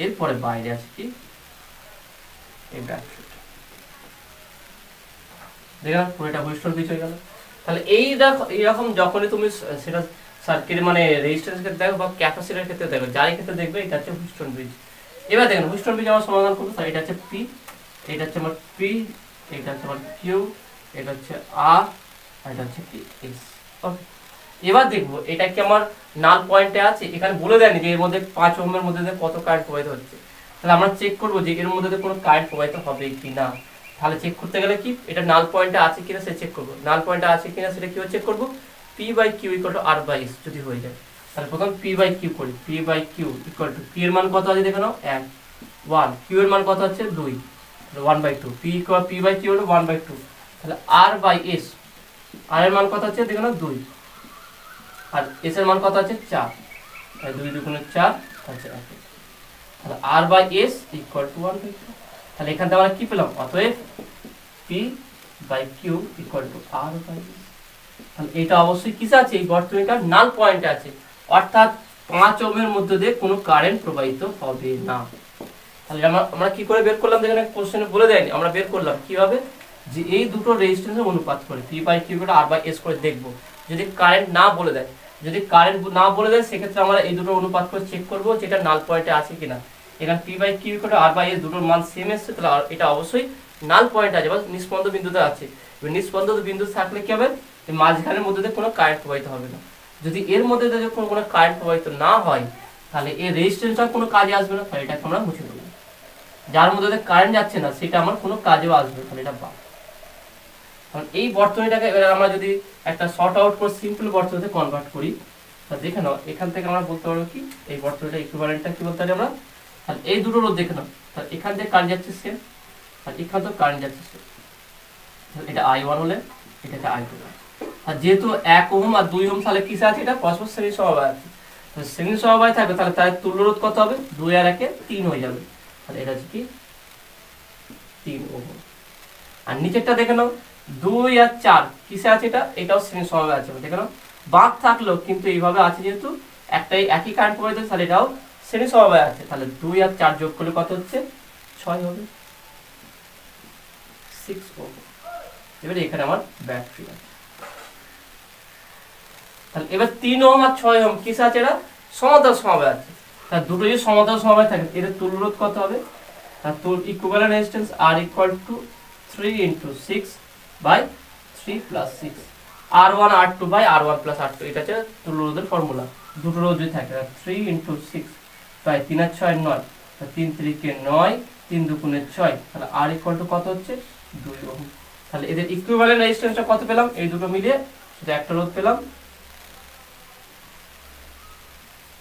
এরপরে বাইরে আছে কি, এই ব্যাটারিটা, দেখলাম পুরোটা হুইস্টল পিচ হয়ে গেল। তাহলে এইরকম যখনই তুমি সেটা সার্কিট মানে রেজিস্ট্যান্স ক্ষেত্রে দেখো বা ক্যাপাসিটরের ক্ষেত্রে দেখো, যার ক্ষেত্রে দেখবে এটা হচ্ছে হুইস্টন ব্রিজ। এবার দেখেন হুইস্টন ব্রিজ আমার সমাধান করবো, তাহলে এটা হচ্ছে পি, এটা হচ্ছে আমার পি, এটা হচ্ছে আমার কিউ, এটা হচ্ছে আর, আর এটা হচ্ছে কি এস, ওকে। এবার দেখবো এটা কি আমার নাল পয়েন্টে আছে, এখানে বলে দেয়নি যে এর মধ্যে 5 ওহমের মধ্যে কত কারেন্ট প্রবাহিত হচ্ছে। তাহলে আমরা চেক করবো যে এর মধ্যে কোনো কারেন্ট প্রবাহিত হবে কিনা। তাহলে চেক করতে গেলে কি, এটা নাল পয়েন্টে আছে কিনা সে চেক করবো, নাল পয়েন্টে আছে কিনা সেটা কিভাবে চেক করবো, P by Q equal to R by S যদি হয়ে যায়। তাহলে প্রথম পি বাই কিউ করি, P by Q equal to, P এর মান কত আছে দেখে নাও 1, 1, কিউ এর মান কত আছে 2, 1/2, পি বাই কিউ হলো 1/2। তাহলে আর বাই এস, আর এর মান কত আছে দেখে নাও 2, আর এস এর মান কত আছে 4, তাহলে 2 2 4 আছে 1। তাহলে R by S equal to 1/2। তাহলে এখান থেকে আমরা কি পেলাম, অতএব P by Q equal to R by S. তাহলে এটা অবশ্যই কিসে আছে, এই বর্তনীটার নাল পয়েন্টে আছে, অর্থাৎ 5 ওহমের মধ্যে দিয়ে কোনো কারেন্ট প্রবাহিত হবে না। তাহলে আমরা কি করে বের করলাম, দেখেন কোশ্চেনে বলে দেয়নি, আমরা বের করলাম কিভাবে, যে এই দুটো রেজিস্ট্যান্সের অনুপাত করে P by Q R by S করে দেখবো। যদি কারেন্ট না বলে দেয়, যদি কারেন্ট না বলে দেয় সেক্ষেত্রে আমরা এই দুটো অনুপাত করে চেক করবো যেটা নাল পয়েন্টে আছে কিনা। এখানে P by Q R by S দুটোর মান সেম এসছে, তাহলে এটা অবশ্যই নাল পয়েন্ট আছে বা নিষ্পন্দ বিন্দুতে আছে। এবার নিষ্পন্দ বিন্দু থাকলে কি হবে, মাঝখানের মধ্যে দিয়ে কোনো কারেন্ট প্রবাহিত হবে না। যদি এর মধ্যে দিয়ে যখন কোনো কারেন্ট প্রবাহিত না হয়, তাহলে এই রেজিস্ট্যান্সটা কোনো কাজে আসবে না, তাহলে এটাকে আমরা মুছে দেবো। যার মধ্যে দিয়ে কারেন্ট যাচ্ছে না সেটা আমার কোনো কাজেও আসবে না, তাহলে এটা বাদ। কারণ এই বর্তনীটাকে এবার আমরা যদি একটা শর্ট আউট করে সিম্পল বর্তনীতে কনভার্ট করি, তাহলে দেখে নাও এখান থেকে আমরা বলতে পারবো কি, এই বর্তনীটা ইকুইভ্যালেন্টটা কি বলতে পারি আমরা, তাহলে এই দুটো রোধ দেখে নাও, তাহলে এখান থেকে কারেন্ট যাচ্ছে সেম, আর এখান থেকে কারেন্ট যাচ্ছে সেম, এটা I1 হলে এটাকে I2। আর যেহেতু 1 ওহম আর 2 ওহম তাহলে কিসে আছে, এটা পরস্পর শ্রেণী সমবায় আছে, তাহলে শ্রেণী সমবায় থাকবে, তাহলে তার তুল্য রোধ কত হবে, 2 আর 1 3 হয়ে যাবে, তাহলে এটা হচ্ছে কি 3 ওহম। আর নিচেরটা দেখে নাও 2 আর 4 কিসে আছে, এটাও শ্রেণী সমবায় আছে, দেখে নাও বাদ থাকলো কিন্তু এইভাবে আছে, যেহেতু একটাই একই কারেন্ট প্রবাহিত হচ্ছে, তাহলে এটাও শ্রেণী সমবায় আছে। তাহলে 2 আর 4 যোগ করলে কত হচ্ছে, 6 হবে, 6 ওহম। এবারে এখানে আমার ব্যাটারি আছে। তাহলে এবার 3 ওহম আর 6 ওহম কিসে আছে, এরা সমান্তরাল সমবায় আছে। তাহলে দুটো যদি সমান্তরাল সমবায় থাকে এদের তুল্য রোধ কত হবে, তার equivalent resistance R equal to 3 × 6 by 3 + 6, R1 R2 by R1 + R2, এটা হচ্ছে তুল্য রোধের ফর্মুলা। দুটো রোধ যদি থাকে 3 × 6 বাই 3 আর 6 9, 3 3 কে 9, 3 2 6, তাহলে R ইকুয়াল টু কত হচ্ছে 2 ওহম। তাহলে এদের ইকুইভ্যালেন্ট রেজিস্ট্যান্সটা কত পেলাম, এই দুটো মিলিয়ে শুধু একটা রোধ পেলাম,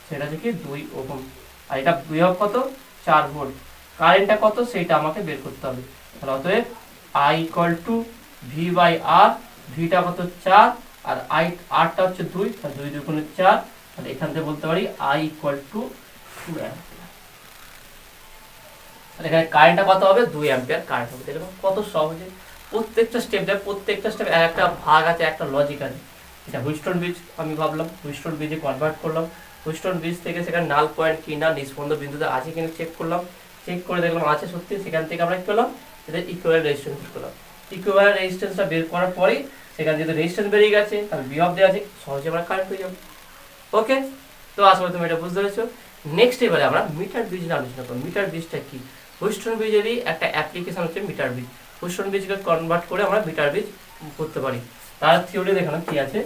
সেটা থেকে 2 ওহম। আর এটা বিভব কত, 4 ভোল্ট। কারেন্টটা কত সেটা আমাকে বের করতে হবে। তাহলে অতএব I equal to V by R, ভিটা কত 4 আর R টা হচ্ছে 2, তাহলে 2 2 4, তাহলে এখান থেকে বলতে পারি I ইকুয়াল টু 2 অ্যাম্পিয়ার। তাহলে এখানে কারেন্টটা কত হবে, 2 অ্যাম্পিয়ার কারেন্ট হবে। দেখো কত সহজে প্রত্যেকটা স্টেপ দেয়, প্রত্যেকটা স্টেপ একটা ভাগ আছে, একটা লজিক আছে। এটা হুইস্টন ব্রিজ আমি ভাবলাম, হুইস্টন ব্রিজে কনভার্ট করলাম, হুইস্টন ব্রিজ থেকে সেখানে নাল পয়েন্ট কি না নিষ্পন্দ বিন্দুতে আছে কিনা চেক করলাম, চেক করে দেখলাম আছে সত্যি, সেখান থেকে আমরা কি করলাম এটা ইকুইভ্যালেন্ট রেজিস্ট্যান্স বের করলাম। ইকুইভ্যালেন্ট রেজিস্ট্যান্সটা বের করার পরেই সেখানে যেহেতু রেজিস্ট্যান্স বেরিয়ে গেছে তাহলে বিভব দেওয়া আছে, সহজে আমরা কারেন্ট হয়ে যাবো। ওকে, তো আশা করি তুমি এটা বুঝতে পেরেছো। নেক্সট এবারে আমরা মিটার ব্রিজ নিয়ে আলোচনা করব। মিটার ব্রিজটা কি? হুইটস্টোন ব্রিজেরই একটা অ্যাপ্লিকেশন হচ্ছে মিটার ব্রিজ। হুইটস্টোন ব্রিজকে কনভার্ট করে আমরা মিটার ব্রিজ করতে পারি। তার থিওরি দেখানো কি আছে।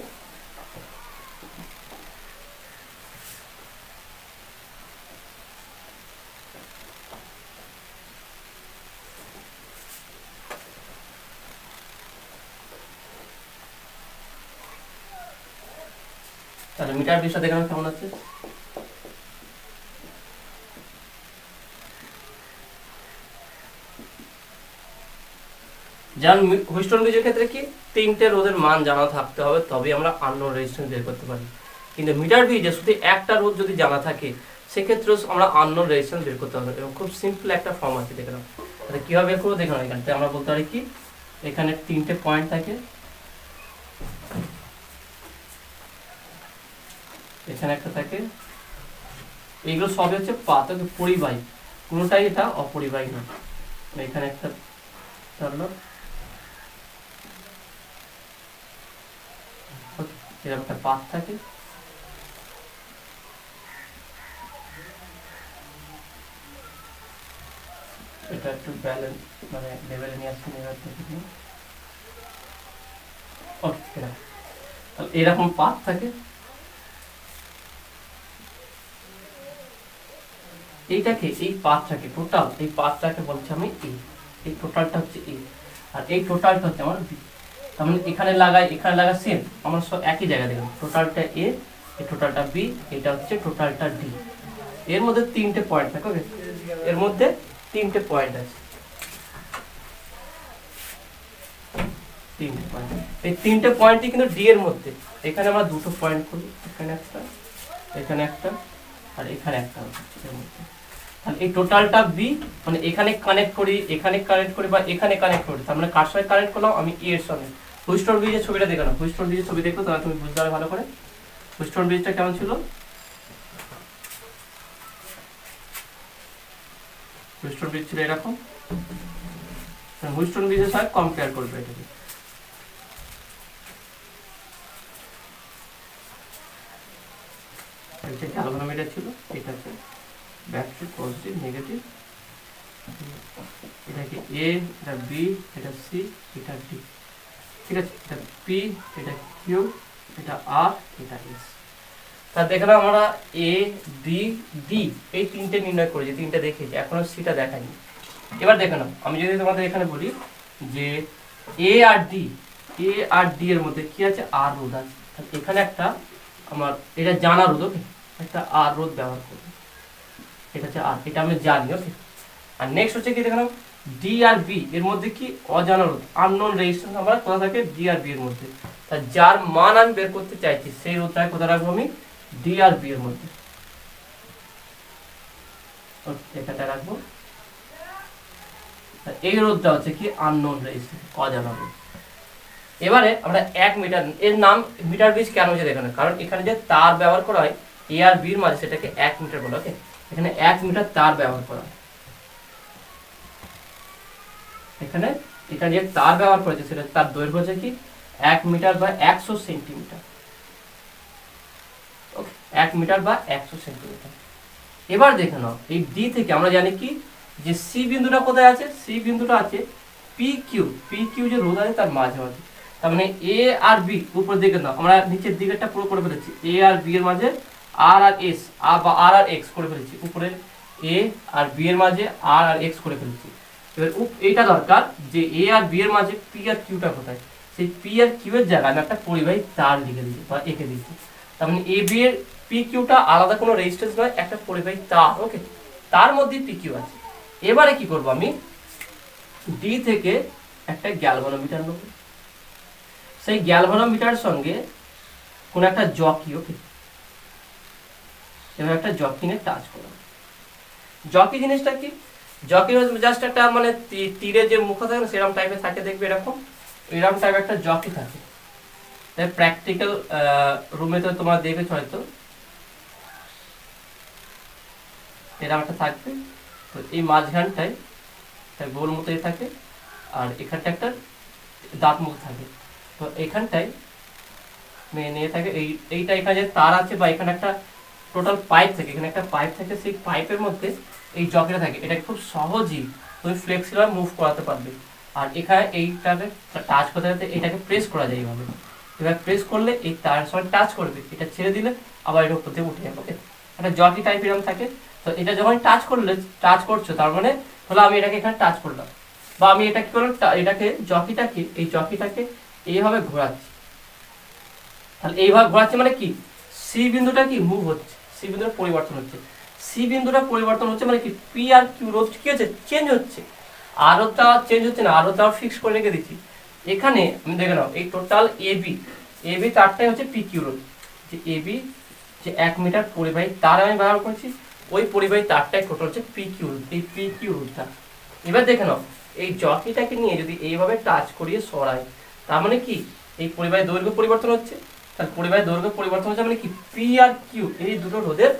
তাহলে মিটার ব্রিজটা দেখানো কেমন আছে। যেমন হুইটস্টোন ব্রিজের ক্ষেত্রে কি তিনটে রোধের মান জানা থাকতে হবে, তবে আমরা আননোন রেজিস্ট্যান্স বের করতে পারি। কিন্তু মিটার ব্রিজে শুধু একটা রোধ যদি জানা থাকে সেক্ষেত্রেও আমরা আননোন রেজিস্ট্যান্স বের করতে হবে। এবং খুব সিম্পল একটা ফর্ম আছে দেখলাম। তাহলে কিভাবে বের করবো দেখলাম। এখানে আমরা বলতে পারি কি, এখানে তিনটে পয়েন্ট থাকে, এখানে একটা থাকে, এইগুলো সবই হচ্ছে পাত, পরিবাহী, কোনোটাই এটা অপরিবাহী না। এখানে একটা ধরলো এরকম একটা পাত থাকে, এটা একটু ব্যালেন্স মানে লেভেলে নিয়ে আসতে এরকম পাত থাকে। এইটাকে এই পাতটাকে টোটাল এই পাতটাকে বলছি আমি এ, এই টোটালটা হচ্ছে এ, আর এই টোটালটা হচ্ছে আমার বি। তার মানে এখানে লাগাই সেম, আমরা সব একই জায়গায় দেখলাম। টোটালটা এ, এই টোটালটা বি, এটা হচ্ছে টোটালটা ডি। এর মধ্যে তিনটে পয়েন্ট থাকে। ওকে, এর মধ্যে তিনটে পয়েন্ট আছে, তিনটে পয়েন্ট। এই তিনটে পয়েন্টই কিন্তু ডি এর মধ্যে। এখানে আমরা দুটো পয়েন্ট করি, এখানে একটা, এখানে একটা, আর এখানে একটা এর মধ্যে। তাহলে এই টোটালটা বি, মানে এখানে কানেক্ট করি, এখানে কানেক্ট করি, বা এখানে কানেক্ট করি। তার মানে কার সঙ্গে কানেক্ট করলাম আমি এর সঙ্গে। হুইটস্টোন ব্রিজের ছবিটা দেখো না, হুইটস্টোন ব্রিজের ছবি দেখো তাহলে তুমি বুঝতে পারবে ভালো করে হুইটস্টোন ব্রিজটা কেমন ছিল। হুইটস্টোন ব্রিজ ছিল এরকম। হুইটস্টোন ব্রিজের সাথে কম্পেয়ার করবে এটাকে। এটা গ্যালভানোমিটার ছিল, এটা হচ্ছে ব্যাটারি পজিটিভ নেগেটিভ, এটা কি এ, এটা বি, এটা সি, এটা ডি। ঠিক আছে, এটা পি, এটা কিউ, এটা আর, এটা এস। তা দেখলাম আমরা এ বি ডি এই তিনটে নির্ণয় করেছি, তিনটে দেখেছি, এখনো সিটা দেখাইনি। এবার দেখে নাও, আমি যদি তোমাদের এখানে বলি যে এ আর ডি এর মধ্যে কি আছে, আর রোধ আছে। এখানে একটা আমার এটা জানা রোধ, ওকে, একটা আর রোধ ব্যবহার করবো, এটা হচ্ছে আর, এটা আমি জানি। ওকে, আর নেক্সট হচ্ছে কি দেখলাম ডি আর বি এর মধ্যে কি অজানা রোধ, আননোন রেজিস্ট্যান্স আমরা কোথা থাকে ডি আর বি এর মধ্যে। তা যার মান আমি বের করতে চাইছি সেই রোধটাকে কোথায় রাখবো আমি, ডি আর বি এর মধ্যে। এখানটা রাখবো। এই রোধটা হচ্ছে কি আননোন রেজিস্ট্যান্স, অজানা রোধ। এবারে আমরা 1 মিটার, এর নাম মিটার ব্রিজ কেন হচ্ছে দেখেন, কারণ এখানে যে তার ব্যবহার করা হয় এ আর বি এর মাঝে সেটাকে 1 মিটার বলে। ওকে, এখানে 1 মিটার তার ব্যবহার করা হয়। এখানে যে তার ব্যবহার করেছে সেটা তার দৈর্ঘ্য হচ্ছে কি 1 মিটার বা 100 সেন্টিমিটার। ওকে, 1 মিটার বা 100 সেন্টিমিটার। এবার দেখে নাও এই ডি থেকে আমরা জানি কি যে সি বিন্দুটা কোথায় আছে, সি বিন্দুটা আছে পি কিউ যে রোধ আছে তার মাঝে মাঝে। তার মানে এ আর বি উপর দিকে নাও, আমরা নিচের দিকেরটা পুরো করে ফেলেছি, এ আর বি এর মাঝে আর আর এস বা আর আর এক্স করে ফেলেছি, উপরের এ আর বি এর মাঝে আর আর এক্স করে ফেলেছি। এবার এইটা দরকার যে এ আর বি এর মাঝে পি আর কিউটা কোথায়, সেই পি আর কিউ এর জায়গায় আমি একটা পরিবাহী তার লিখে দিয়েছি বা এঁকে দিয়েছি। তার মানে এ বি এর পি কিউটা আলাদা কোনো রেজিস্ট্যান্স নয়, একটা পরিবাহী তার। ওকে, তার মধ্যে পি কিউ আছে। এবারে কি করব, আমি ডি থেকে একটা গ্যালভানোমিটার নেব, সেই গ্যালভানোমিটারের সঙ্গে কোন একটা জকি, ওকে, এবার একটা জকি নিয়ে টাচ করব। জকি জিনিসটা কি, জকি জাস্ট একটা মানে তীরের যে মুখ থাকে না সেরকম টাইপের থাকে, দেখবে এরকম টাইপের একটা জকি থাকে। তাই প্র্যাকটিক্যাল রুমে তো তোমরা দেখেছো হয়তো, এরকম একটা থাকবে। তো এই মাঝখানটায় গোল মতোই থাকে, আর এখানটা একটা দাঁত মুখ থাকে। তো এখানটায় নিয়ে থাকে এইটা, এখানে যে তার আছে বা এখানে একটা টোটাল পাইপ থাকে, এখানে একটা পাইপ থাকে, সেই পাইপের মধ্যে এই জকিটা থাকে। এটা খুব সহজেই তুমি ফ্লেক্সিবল মুভ করাতে পারবে। আর এখানে এইটাকে টাচ করতে করতে এটাকে প্রেস করা যায় এইভাবে। এবার প্রেস করলে এই তার সঙ্গে টাচ করবে, এটা ছেড়ে দিলে আবার এটা উপর থেকে উঠে যাবে। ওকে, একটা জকি টাইপ এরকম থাকে। তো এটা যখন টাচ করছো তার মানে হলো আমি এটাকে এখানে টাচ করলাম, বা আমি এটা কি করলাম, এটাকে এই জকিটাকে এইভাবে ঘোরাচ্ছি। তাহলে এইভাবে ঘোরাচ্ছি মানে কি, সি বিন্দুটা কি মুভ হচ্ছে, সি বিন্দুটা পরিবর্তন হচ্ছে। সি বিন্দুটা পরিবর্তন হচ্ছে মানে কি, পি আর কিউ রোধ কি হচ্ছে, চেঞ্জ হচ্ছে। আরোটা চেঞ্জ হচ্ছে না, আরোটা ফিক্স করে রেখে দিচ্ছি। এখানে আমি দেখে নাও, এই টোটাল এবি তারটাই হচ্ছে পি কিউ রোধ। যে এবি যে 1 মিটার পরিবাহী তার আমি ব্যবহার করছি, ওই পরিবাহী তারটাই টোটাল হচ্ছে পি কিউ রোধ, এই পি কিউ রোধটা। এবার দেখে নাও, এই জকিটাকে নিয়ে যদি এইভাবে টাচ করিয়ে সরাই, তার মানে কি এই পরিবাহী দৈর্ঘ্য পরিবর্তন হচ্ছে। তাহলে পরিবাহী দৈর্ঘ্য পরিবর্তন হচ্ছে মানে কি, পি আর কিউ এই দুটো রোধের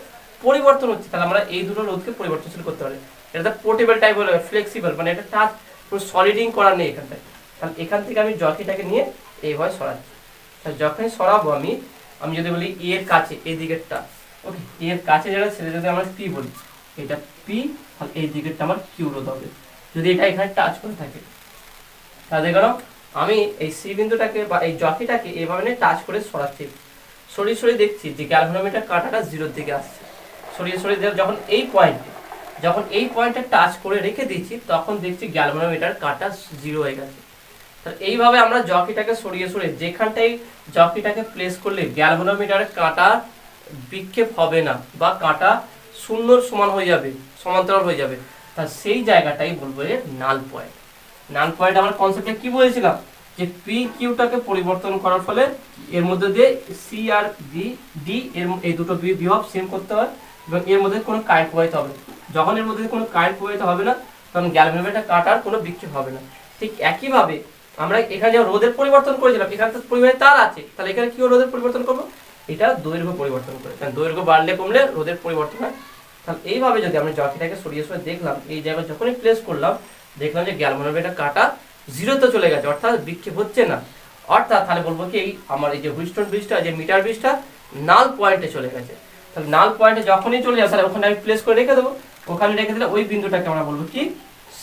পরিবর্তন হচ্ছে। তাহলে আমরা এই দুটো রোধকে পরিবর্তনশীল করতে পারি। এটা পোর্টেবল টাইপ হলো, ফ্লেক্সিবল, মানে এটা টাচ পুরো সলিডিং করা নেই এখানটায়। তাহলে এখান থেকে আমি জকিটাকে নিয়ে এইভাবে সরাচ্ছি। তাহলে যখনই সরাবো আমি যদি বলি এর কাছে এই দিকেরটা, ওকে, এর কাছে যেটা সেটা যদি আমরা পি বলি, এটা পি, আর এই দিকেরটা আমার কিউ রোধ হবে যদি এটা এখানে টাচ করে থাকে। তাহলে দেখো আমি এই সি বিন্দুটাকে বা এই জকিটাকে এইভাবে নিয়ে টাচ করে সরাচ্ছি, সরিয়ে দেখছি যে গ্যালভানোমিটার কাঁটাটা জিরোর দিকে আসছে। সরিয়ে যখন এই পয়েন্টে টাচ করে রেখে দিচ্ছি, তখন দেখছি গ্যালভানোমিটার কাঁটা জিরো হয়ে গেছে। তাহলে এইভাবে আমরা জকিটাকে সরিয়ে যেখানটাই জকিটাকে প্লেস করলে গ্যালভানোমিটারের কাঁটা বিক্ষেপ হবে না বা কাঁটা শূন্যর সমান হয়ে যাবে, সমান্তরাল হয়ে যাবে, তা সেই জায়গাটাই বলবো যে নাল পয়েন্ট। নাল পয়েন্ট আমার কনসেপ্টে কি বলেছিলাম, যে পি কিউটাকে পরিবর্তন করার ফলে এর মধ্যে দিয়ে সি আর ডি এর এই দুটো বিভব সেম করতে হয়, এবং এর মধ্যে কোনো কারেন্ট প্রবাহিত হবে না। যখন এর মধ্যে কোনো কারেন্ট প্রবাহিত হবে না, তখন গ্যালভানোমিটার কাঁটার কোনো বিক্ষেপ হবে না। ঠিক একইভাবে আমরা এখানে যে রোধের পরিবর্তন করেছিলাম, এখানে তো পরিবাহী তার আছে, তাহলে এখানে কি রোধের পরিবর্তন করবো, এটা দৈর্ঘ্য পরিবর্তন করে। কারণ দৈর্ঘ্য বাড়লে কমলে রোধের পরিবর্তন হয়। তাহলে এইভাবে যদি আমরা জকিটাকে সরিয়ে দেখলাম, এই জায়গায় যখনই প্লেস করলাম, দেখলাম যে গ্যালভানোমিটার কাঁটা জিরোতে চলে গেছে, অর্থাৎ বিক্ষেপ হচ্ছে না। অর্থাৎ তাহলে বলবো কি, আমার এই যে হুইস্টন ব্রিজটা, যে মিটার ব্রিজটা নাল পয়েন্টে চলে গেছে। তাহলে নাল পয়েন্টে যখনই চলে যাবে, তাহলে ওখানে আমি প্লেস করে রেখে দেবো। ওখানে রেখে দিলে ওই বিন্দুটাকে আমরা বলবো কি,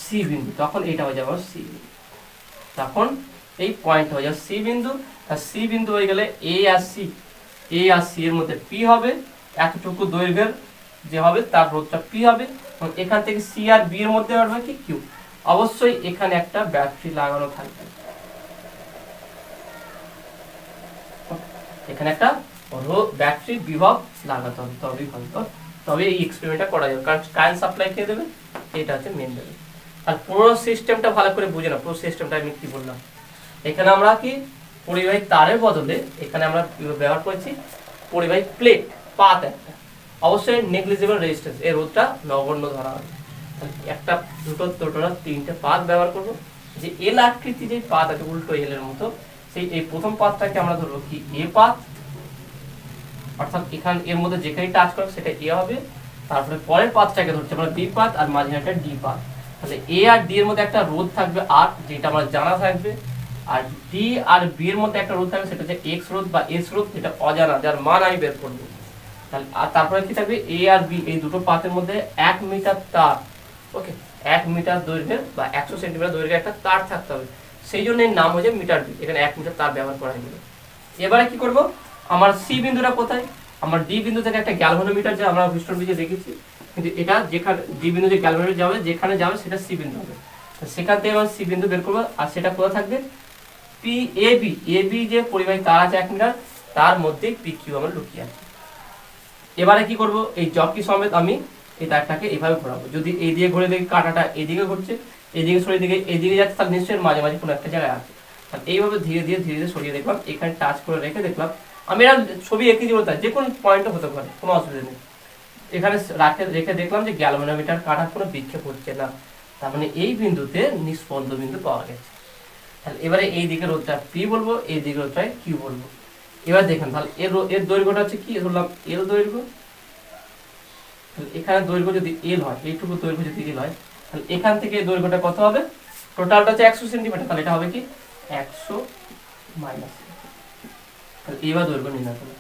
সি বিন্দু। তখন এটা হয়ে যাবে সি বিন্দু, তখন এই পয়েন্ট হয়ে যাবে সি বিন্দু। আর সি বিন্দু হয়ে গেলে এ আর সি এর মধ্যে পি হবে, এতটুকু দৈর্ঘ্যের যে হবে তার রোধটা পি হবে, এবং এখান থেকে সি আর বি এর মধ্যে হবে কি কিউ। অবশ্যই এখানে একটা ব্যাটারি লাগানো থাকবে, এখানে একটা ব্যাটারি বিভব লাগাতে হবে, তবে এই এক্সপেরিমেন্টটা করা যাবে। কারণ কারেন্ট সাপ্লাই খেয়ে দেবে, এটা হচ্ছে মেন দেবে। আর পুরো সিস্টেমটা ভালো করে বুঝে না, পুরো সিস্টেমটা আমি কি বললাম। এখানে আমরা কি পরিবাহী তারের বদলে এখানে আমরা ব্যবহার করেছি পরিবাহী প্লেট, পাত একটা, অবশ্যই নেগলিজিবল রেজিস্ট্যান্স, এই রোধটা নগণ্য ধরা হবে। একটা দুটো তিনটে পাত ব্যবহার করব। যে এল আকৃতি যে পাত আছে উল্টো এল এর মতো, সেই এই প্রথম পাতটাকে আমরা ধরবো কি এ পাত, অর্থাৎ এখানে এর মধ্যে যেখানে টাচ করবে সেটা এ হবে। তারপরে পরের পাতটাকে ধরছি আমরা বি পাত, আর মাঝে একটা ডি পাত। তাহলে এ আর ডি এর মধ্যে একটা রোধ থাকবে আর, যেটা আমার জানা থাকবে। আর ডি আর বি এর মধ্যে একটা রোধ থাকবে, সেটা হচ্ছে এক্স রোধ বা এস রোধ, যেটা অজানা, যার মান আমি বের করবো। তাহলে আর তারপরে কি থাকবে, এ আর বি এই দুটো পাতের মধ্যে 1 মিটার তার, ওকে, 1 মিটার দৈর্ঘ্যের বা 100 সেন্টিমিটার দৈর্ঘ্যের একটা তার থাকতে হবে। সেই জন্য এর নাম হচ্ছে মিটার বি, এখানে 1 মিটার তার ব্যবহার করা হয়েছে। এবারে কি করব, আমার সি বিন্দুটা কোথায়, আমার ডি বিন্দু থেকে একটা গ্যালভানোমিটার যে আমরা হুইস্টন ব্রিজে দেখেছি, কিন্তু এটা যেখানে ডি বিন্দু যে গ্যালভানোমিটার যাবে, যেখানে যাবে সেটা সি বিন্দু হবে। সেখান থেকে আমরা সি বিন্দু বের করবো, আর সেটা কোথায় থাকবে, পি এ বি যে পরিবাহী তার আছে 1 মিটার, তার মধ্যে পি কিউ আমরা লুকিয়ে আছে। এবারে কি করব, এই জকি সমেত আমি এই তারটাকে এইভাবে ঘোরাবো। যদি এই দিকে ঘুরে দেখি কাঁটাটা এদিকে ঘুরছে, এদিকে সরিয়ে দিকে এদিকে যাচ্ছে, তাহলে নিশ্চয়ই মাঝে মাঝে কোনো একটা জায়গায় আছে। তাহলে এইভাবে ধীরে ধীরে সরিয়ে দেখলাম, এখানে টাচ করে রেখে দেখলাম। আমি এর ছবি একই জীবন, যে কোনো পয়েন্টে হতে পারে, কোনো অসুবিধা নেই। এখানে রেখে দেখলাম যে গ্যালভানোমিটার কাঁটার কোনো বিক্ষেপ হচ্ছে না, তার মানে এই বিন্দুতে নিস্পন্দ বিন্দু পাওয়া গেছে। তাহলে এবারে এই দিকে রোধটা পি বলবো, এই দিকে রোধটা কিউ বলবো। এবার দেখেন, তাহলে এর দৈর্ঘ্যটা হচ্ছে কি, ধরলাম এল দৈর্ঘ্য। এখানে দৈর্ঘ্য যদি এল হয়, এইটুকু দৈর্ঘ্য যদি এল হয়, তাহলে এখান থেকে দৈর্ঘ্যটা কত হবে, টোটালটা হচ্ছে 100 সেন্টিমিটার, তাহলে এটা হবে কি 100 মাইনাস। তাহলে এবার দৈর্ঘ্য নির্ণয় করবো।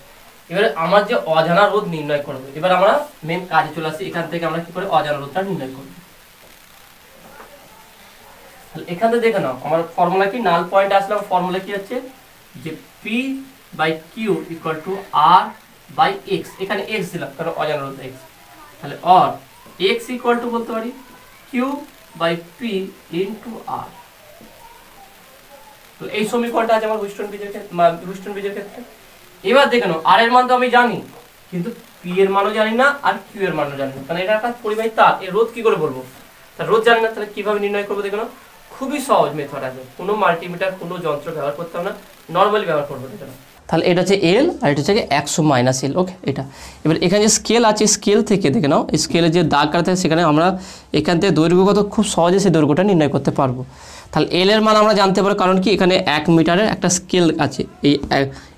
এবারে আমার যে অজানা রোধ নির্ণয় করবো, এবার আমরা মেন কাজে চলে আসি। এখান থেকে আমরা কি করে অজানা রোধটা নির্ণয় করবো। তাহলে এখান থেকে দেখে নাও আমার ফর্মুলা কি, নাল পয়েন্ট আসলে আমার ফর্মুলা কি হচ্ছে যে P by Q equal to R by X. এখানে এক্স দিলাম কারণ অজানা রোধ এক্স। তাহলে অর এক্স ইকুয়াল টু বলতে পারি কিউ বাই পি ইন্টু আর। তো এই সমীকরণটা আছে আমার হুইস্টন ব্রিজের ক্ষেত্রে। এবার দেখে নাও আর এর মান তো আমি জানি, কিন্তু পি এর মানও জানি না আর কিউ এর মানও জানি না, কারণ এটা একটা পরিবাহী তার, এর রোধ কি করে বলবো। তার রোধ জানি না, তাহলে কিভাবে নির্ণয় করবো দেখে নাও। খুবই সহজ মেথড আছে, কোনো মাল্টিমিটার কোনো যন্ত্র ব্যবহার করতে হবে না, নর্মালি ব্যবহার করবো দেখে নাও। তাহলে এটা হচ্ছে এল আর এটা হচ্ছে 100 মাইনাস এল। ওকে, এটা এবার এখানে যে স্কেল আছে, স্কেল থেকে দেখে নাও স্কেলের যে দাগ কাটা থাকে সেখানে আমরা এখান থেকে দৈর্ঘ্য কত খুব সহজে সেই দৈর্ঘ্যটা নির্ণয় করতে পারবো। তাহলে এল এর মান আমরা জানতে পারবো, কারণ কি এখানে 1 মিটারের একটা স্কেল আছে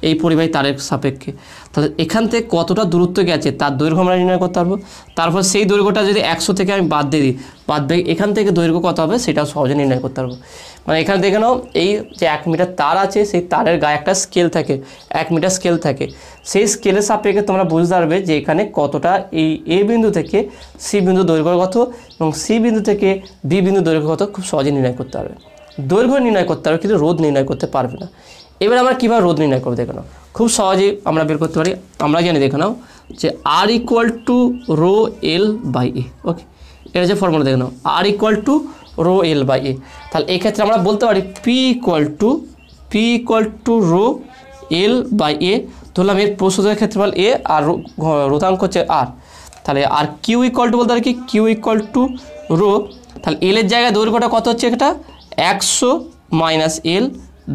এই পরিবাহী তারের সাপেক্ষে। তাহলে এখান থেকে কতটা দূরত্ব গেছে তার দৈর্ঘ্য আমরা নির্ণয় করতে পারবো। তারপর সেই দৈর্ঘ্যটা যদি 100 থেকে আমি বাদ দিয়ে দিই, বাদ দিয়ে এখান থেকে দৈর্ঘ্য কত হবে সেটাও সহজে নির্ণয় করতে পারবো। মানে এখানে দেখে নাও এই যে 1 মিটার তার আছে, সেই তারের গায়ে একটা স্কেল থাকে, 1 মিটার স্কেল থাকে। সেই স্কেলের সাপেক্ষে তোমরা বুঝতে পারবে যে এখানে কতটা এই এ বিন্দু থেকে সি বিন্দু দৈর্ঘ্য কত এবং সি বিন্দু থেকে বি বিন্দু দৈর্ঘ্য কত খুব সহজে নির্ণয় করতে পারবে। দৈর্ঘ্য নির্ণয় করতে পারবে কিন্তু রোধ নির্ণয় করতে পারবে না। এবার আমরা কীভাবে রোধ নির্ণয় করবো দেখে নাও, খুব সহজেই আমরা বের করতে পারি। আমরা জানি দেখে নাও যে R equal to rho L by A. Okay, এটা হচ্ছে ফর্মুলা দেখে নাও, R equal to rho L by A. তাহলে এক্ষেত্রে আমরা বলতে পারি P equal to rho L by A. ধরলাম এর প্রস্তুতের ক্ষেত্রফল এ আর রোধাঙ্ক হচ্ছে আর। তাহলে আর কিউ ইকুয়াল টু বলতে পারি কি কিউ ইকুয়াল টু রো, তাহলে এল এর জায়গায় দৈর্ঘ্যটা কত হচ্ছে এটা 100 মাইনাস এল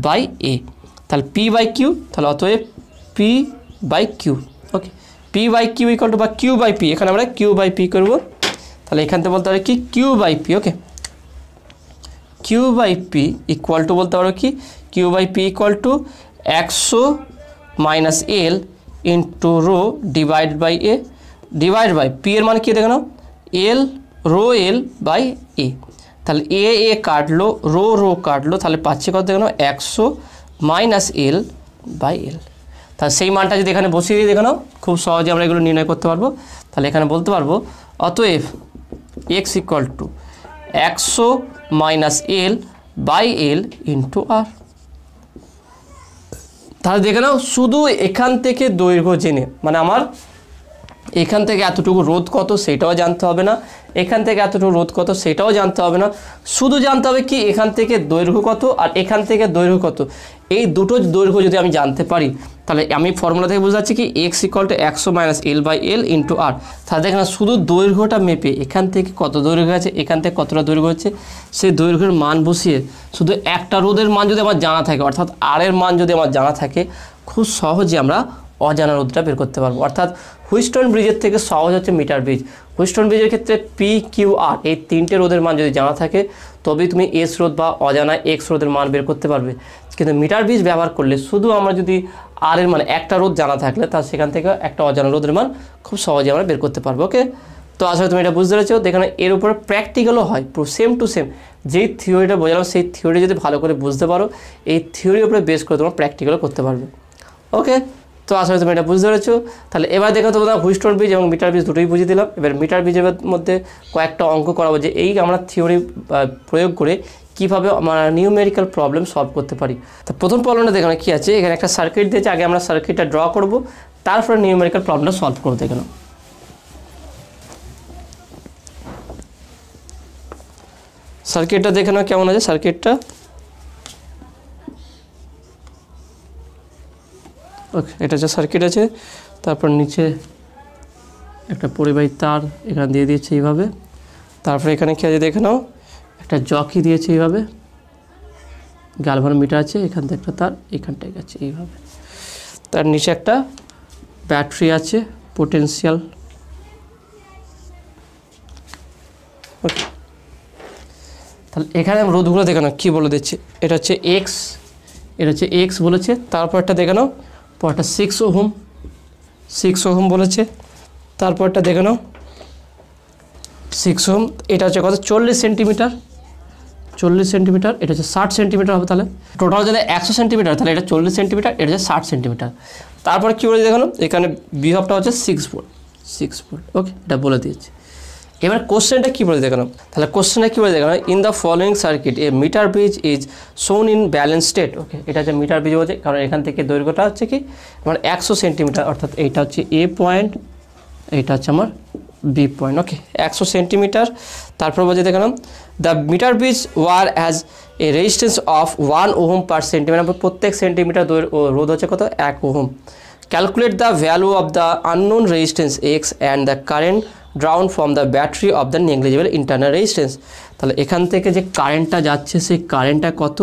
বাই এ। তাহলে পি বাই কিউ, তাহলে অতএব P by Q. Okay, P by Q equal to বা কিউ বাই পি, এখানে আমরা কিউ বাই পি করবো। তাহলে এখান থেকে বলতে পারি কি Q by P. Okay, Q by P equal to বলতে পারো কি Q by P equal to 100 minus L into rho divide by A, divide by P এর মানে কি দেখে নাও এল রো এল বাই এ। তাহলে এ কাটলো, রো কাটলো, তাহলে পাচ্ছে কত দেখে নাও 100 মাইনাস এল বাই এল। তাহলে সেই মানটা যদি এখানে বসিয়ে দিই দেখে নাও খুব সহজে আমরা এগুলো নির্ণয় করতে পারবো। তাহলে এখানে বলতে পারবো অতএব X equal to 100 minus L by L into R. তাহলে দেখে নাও শুধু এখান থেকে দৈর্ঘ্য জেনে, মানে আমার এখান থেকে এতটুকু রোধ কত সেটাও জানতে হবে না, এখান থেকে এতটুকু রোধ কত সেটাও জানতে হবে না, শুধু জানতে হবে কি এখান থেকে দৈর্ঘ্য কত আর এখান থেকে দৈর্ঘ্য কত। এই দুটো দৈর্ঘ্য যদি আমি জানতে পারি তাহলে আমি ফর্মুলা থেকে বুঝতে পারছি কি X equal to 100 minus L by L into R. তাহলে দেখেন শুধু দৈর্ঘ্যটা মেপে এখান থেকে কত দৈর্ঘ্য আছে, এখান থেকে কতটা দৈর্ঘ্য হচ্ছে, সেই দৈর্ঘ্যের মান বসিয়ে শুধু একটা রোধের মান যদি আমার জানা থাকে, অর্থাৎ আর এর মান যদি আমার জানা থাকে, খুব সহজে আমরা অজানা রোধটা বের করতে পারবো। অর্থাৎ হুইস্টন ব্রিজের থেকে সহজ হচ্ছে মিটার ব্রিজ। হুইস্টন ব্রিজের ক্ষেত্রে পি কিউ আর এই তিনটে রোধের মান যদি জানা থাকে তবেই তুমি এস রোধ বা অজানা এক্স রোধের মান বের করতে পারবে। কিন্তু মিটার ব্রিজ ব্যবহার করলে শুধু আমরা যদি আর এর মান একটা রোধ জানা থাকলে তার সেখান থেকে একটা অজানা রোধের মান খুব সহজে আমরা বের করতে পারবো। ওকে, তো আসলে তুমি এটা বুঝতে পেরেছো। দেখো এর উপরে প্র্যাকটিক্যালও হয়, পুরো সেম টু সেম যেই থিওরিটা বোঝালাম সেই থিওরি যদি ভালো করে বুঝতে পারো এই থিওরির উপরে বেস করে তোমরা প্র্যাকটিক্যালও করতে পারবে। ওকে, তো আসলে তুমি এটা বুঝতে পেরেছো। তাহলে এবার দেখো তোমরা হুইস্টন ব্রিজ এবং মিটার ব্রিজ দুটোই বুঝিয়ে দিলাম। এবার মিটার ব্রিজের মধ্যে কয়েকটা অঙ্ক করাবো যে এই আমরা থিওরি প্রয়োগ করে কীভাবে আমরা নিউমেরিক্যাল প্রবলেম সলভ করতে পারি। তো প্রথম প্রবলেমটা দেখো কী আছে, এখানে একটা সার্কিট দিয়েছে, আগে আমরা সার্কিটটা ড্র করব, তারপরে নিউমেরিক্যাল প্রবলেমটা সলভ করবো। দেখো সার্কিটটা দেখে নাও কেমন আছে সার্কিটটা। ওকে, এটা যে সার্কিট আছে, তারপর নিচে একটা পরিবাহী তার এখানে দিয়ে দিয়েছে এইভাবে, তারপরে এখানে কি আছে দেখে নাও একটা জকি দিয়েছে এইভাবে, গ্যালভানোমিটার আছে, এখান থেকে একটা তার এখানটায় গেছে এইভাবে, তার নিচে একটা ব্যাটারি আছে পোটেনশিয়াল। ওকে, তাহলে এখানে রোধগুলো দেখে নাও কী বলে দিচ্ছে, এটা হচ্ছে এক্স, এটা হচ্ছে এক্স বলেছে, তারপরটা দেখে নাও পরটা 6 ওহম বলেছে, তারপরটা দেখে নাও 6 ওহম, এটা হচ্ছে কত 40 সেন্টিমিটার, 40 সেন্টিমিটার, এটা হচ্ছে 60 সেন্টিমিটার হবে। তাহলে টোটাল যদি 100 সেন্টিমিটার, তাহলে এটা 40 সেন্টিমিটার, এটা হচ্ছে 60 সেন্টিমিটার। তারপরে কী বলে দেখানো, এখানে বিভবটা হচ্ছে 6 ভোল্ট, 6 ভোল্ট। ওকে, এটা বলে দিয়েছি। এবার কোশ্চেনটা কী বলে দেখানো, তাহলে কোশ্চেনটা কী বলে দেখানো, in the following circuit a meter bridge is shown in balance state. Okay, এটা হচ্ছে মিটার ব্রিজ হচ্ছে, কারণ এখান থেকে দৈর্ঘ্যটা হচ্ছে কি আমার 100 সেন্টিমিটার, অর্থাৎ এইটা হচ্ছে এ পয়েন্ট, এইটা হচ্ছে আমার বি পয়েন্ট। ওকে, 100 সেন্টিমিটার। তারপর বলছে দেখালাম the metre bridge wire has a resistance of 1 ohm per centimetre, প্রত্যেক সেন্টিমিটার রোধ হচ্ছে কত, 1 ohm. Calculate the value of the unknown resistance X and the current drawn from the battery of the negligible internal resistance. তাহলে এখান থেকে যে কারেন্টটা যাচ্ছে সেই কারেন্টটা কত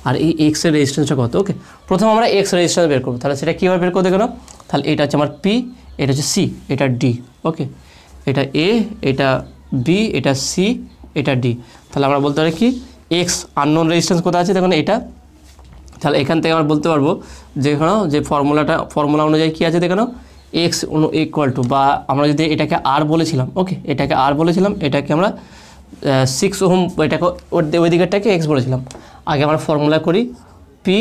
আর এই এক্সের রেজিস্ট্যান্সটা কত। ওকে, প্রথম আমরা এক্স রেজিস্ট্যান্স বের করবো, তাহলে সেটা কীভাবে বের করতে গেল, তাহলে এটা হচ্ছে আমার পি, এটা হচ্ছে সি, এটা ডি। ওকে, এটা এ, এটা বি, এটা সি, এটা ডি। তাহলে আমরা বলতে পারি কি এক্স আননোন রেজিস্ট্যান্স কোথায় আছে, দেখুন এটা। তাহলে এখান থেকে আমরা বলতে পারবো যে ফর্মুলা অনুযায়ী কী আছে দেখানো, এক্স ইকুয়াল টু, বা আমরা যদি এটাকে আর বলেছিলাম, ওকে এটাকে আর বলেছিলাম, এটাকে আমরা 6 ওহম, এটাকে ওই দিকেরটাকে এক্স বলেছিলাম। আগে আমরা ফর্মুলা করি P,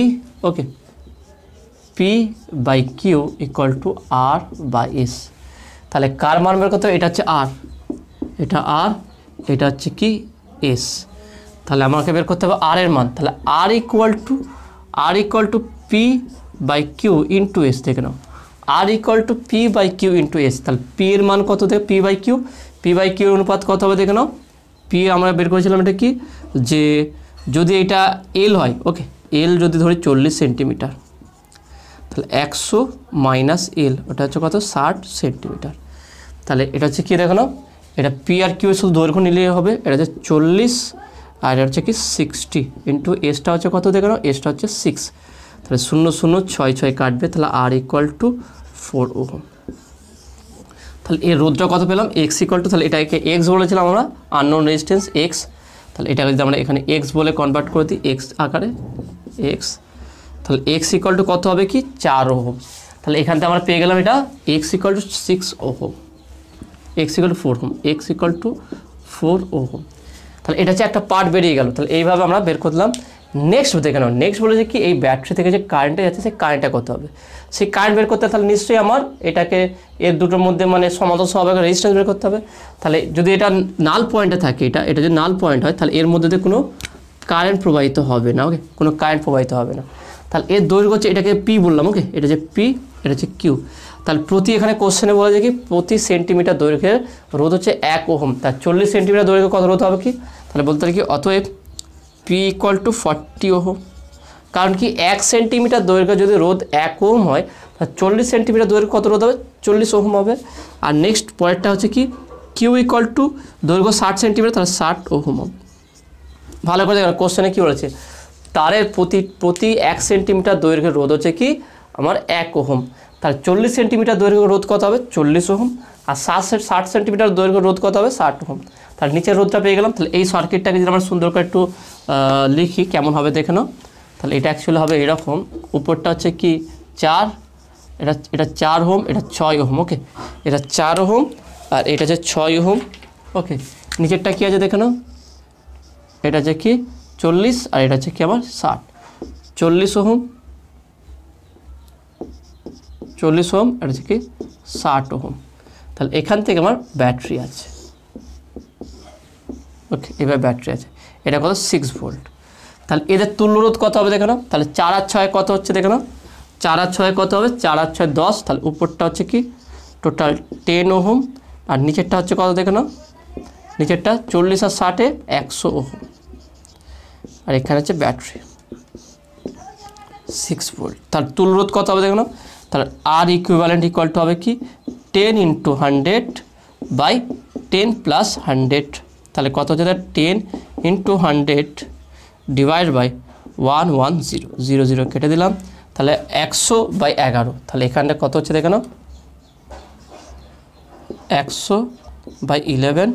okay P by Q equal to R by S. তাহলে কার মান বের করতে হবে, এটা হচ্ছে আর, এটা আর, এটা হচ্ছে কি এস। তাহলে আমাকে বের করতে হবে আর এর মান, তাহলে R equal to P by Q into S. দেখে নাও, R equal to P by Q into S. তাহলে পি এর মান কত দেবে, পি বাই কিউ অনুপাত কত হবে দেখে নাও। পি আমরা বের করেছিলাম এটা কি, যে যদি এটা এল হয়, ওকে এল যদি ধরি 40 সেন্টিমিটার, তাহলে 100 মাইনাস এল, ওটা হচ্ছে কত 60 সেন্টিমিটার। তাহলে এটা হচ্ছে কী দেখানো, এটা পি আর কিউ শুধু দৈর্ঘ্য নিলেই হবে, এটা হচ্ছে 40 আর এটা হচ্ছে কি 60 ইন্টু এসটা হচ্ছে কত দেখানো, এসটা হচ্ছে 6। তাহলে 0 0 6 6 কাটবে, তাহলে আর ইকুয়াল টু 4 ওহম। তাহলে এর রোধটা কত পেলাম, এক্স ইকুয়াল টু, তাহলে এটাকে এক্স বলেছিলাম আমরা আননোন রেজিস্ট্যান্স এক্স। তাহলে এটাকে যদি আমরা এখানে এক্স বলে কনভার্ট করে দিই, এক্স আকারে এক্স, তাহলে এক্স ইকুয়াল টু কত হবে কি 4 ওহম। তাহলে এখান থেকে আমরা পেয়ে গেলাম এটা x equal to 6 ohm, x equal two 4 ohm, x equal two 4 ohm. তাহলে এটা হচ্ছে একটা পার্ট বেরিয়ে গেল। তাহলে এইভাবে আমরা বের করলাম। নেক্সট দেখে নাও, নেক্সট বলে যে কি এই ব্যাটারি থেকে যে কারেন্টটা যাচ্ছে সেই কারেন্টটা কত হবে, সেই কারেন্ট বের করতে, তাহলে নিশ্চয়ই আমার এটাকে এর দুটোর মধ্যে মানে সমান্তরাল সহবাগ রেজিস্ট্যান্স বের করতে হবে। তাহলে যদি এটা নাল পয়েন্টে থাকে, এটা যদি নাল পয়েন্ট হয়, তাহলে এর মধ্যে দিয়ে কোনো কারেন্ট প্রবাহিত হবে না। ওকে, কোনো কারেন্ট প্রবাহিত হবে না। তাহলে এর দৈর্ঘ্য হচ্ছে, এটাকে পি বললাম, ওকে এটা যে পি, এটা হচ্ছে কিউ। তাহলে প্রতি এখানে কোশ্চেনে বলা যায় কি প্রতি সেন্টিমিটার দৈর্ঘ্যের রোধ হচ্ছে 1 ওহম। তার 40 সেন্টিমিটার দৈর্ঘ্য কত রোধ হবে কি, তাহলে বলতে পারি কি অতএব পি ইকুয়াল টু 40 ওহম। কারণ কি 1 সেন্টিমিটার দৈর্ঘ্য যদি রোধ 1 ওহম হয়, তাহলে 40 সেন্টিমিটার দৈর্ঘ্য কত রোধ হবে, 40 ওহম হবে। আর নেক্সট পরেরটা হচ্ছে কি কিউ ইকুয়াল টু দৈর্ঘ্য 60 সেন্টিমিটার, তাহলে 60 ওহম হবে। ভালো করে দেখো কোশ্চেনে কী বলেছে, তারের প্রতি 1 সেন্টিমিটার দৈর্ঘ্যের রোধ হচ্ছে কি আমার 1 ওহম। তাহলে 40 সেন্টিমিটার দৈর্ঘ্য রোধ কত হবে 40 ওহম, আর 60 সেন্টিমিটার দৈর্ঘ্য রোধ কত হবে 60 ওহম। তাহলে নিচের রোধটা পেয়ে গেলাম। তাহলে এই সার্কিটটাকে যদি আমরা সুন্দর করে একটু লিখি কেমন হবে দেখে নাও। তাহলে এটা অ্যাকচুয়ালি হবে এরকম, উপরটা হচ্ছে কি 4, এটা 4 ওহম, এটা 6 ওহম। ওকে, এটা 4 ওহম আর এটা হচ্ছে 6 ওহম। ওকে, নিচেরটা কী আছে দেখে নাও, এটা হচ্ছে কি 40 আর এটা হচ্ছে কি আমার 60, 40 ওহম, 40 ওহম, এটা হচ্ছে কি 60 ওহম। তাহলে এখান থেকে আমার ব্যাটারি আছে। ওকে, এবার ব্যাটারি আছে, এটা কত 6 ভোল্ট। তাহলে এদের তুল্যরোধ কত হবে দেখে নাও। তাহলে 4 আর 6 কত হচ্ছে দেখে নাও, 4 আর 6 কত হবে, 4 আর 6 10। তাহলে উপরটা হচ্ছে কি টোটাল 10 ওহম আর নিচেরটা হচ্ছে কত দেখে নাও, নিচেরটা 40 আর 60 100 ওহম। আর এখানে হচ্ছে ব্যাটারি 6 ভোল্ট। তার তুল্যরোধ কত হবে দেখো না, তাহলে আর ইকুইভ্যালেন্ট ইকুয়াল টু হবে কি 10 × 100 বাই 10 + 100। তাহলে কত হচ্ছে, 10 × 100 ডিভাইড বাই 110, 0 0 কেটে দিলাম। তাহলে 100/11। তাহলে এখানটা কত হচ্ছে দেখে নাও 100/11।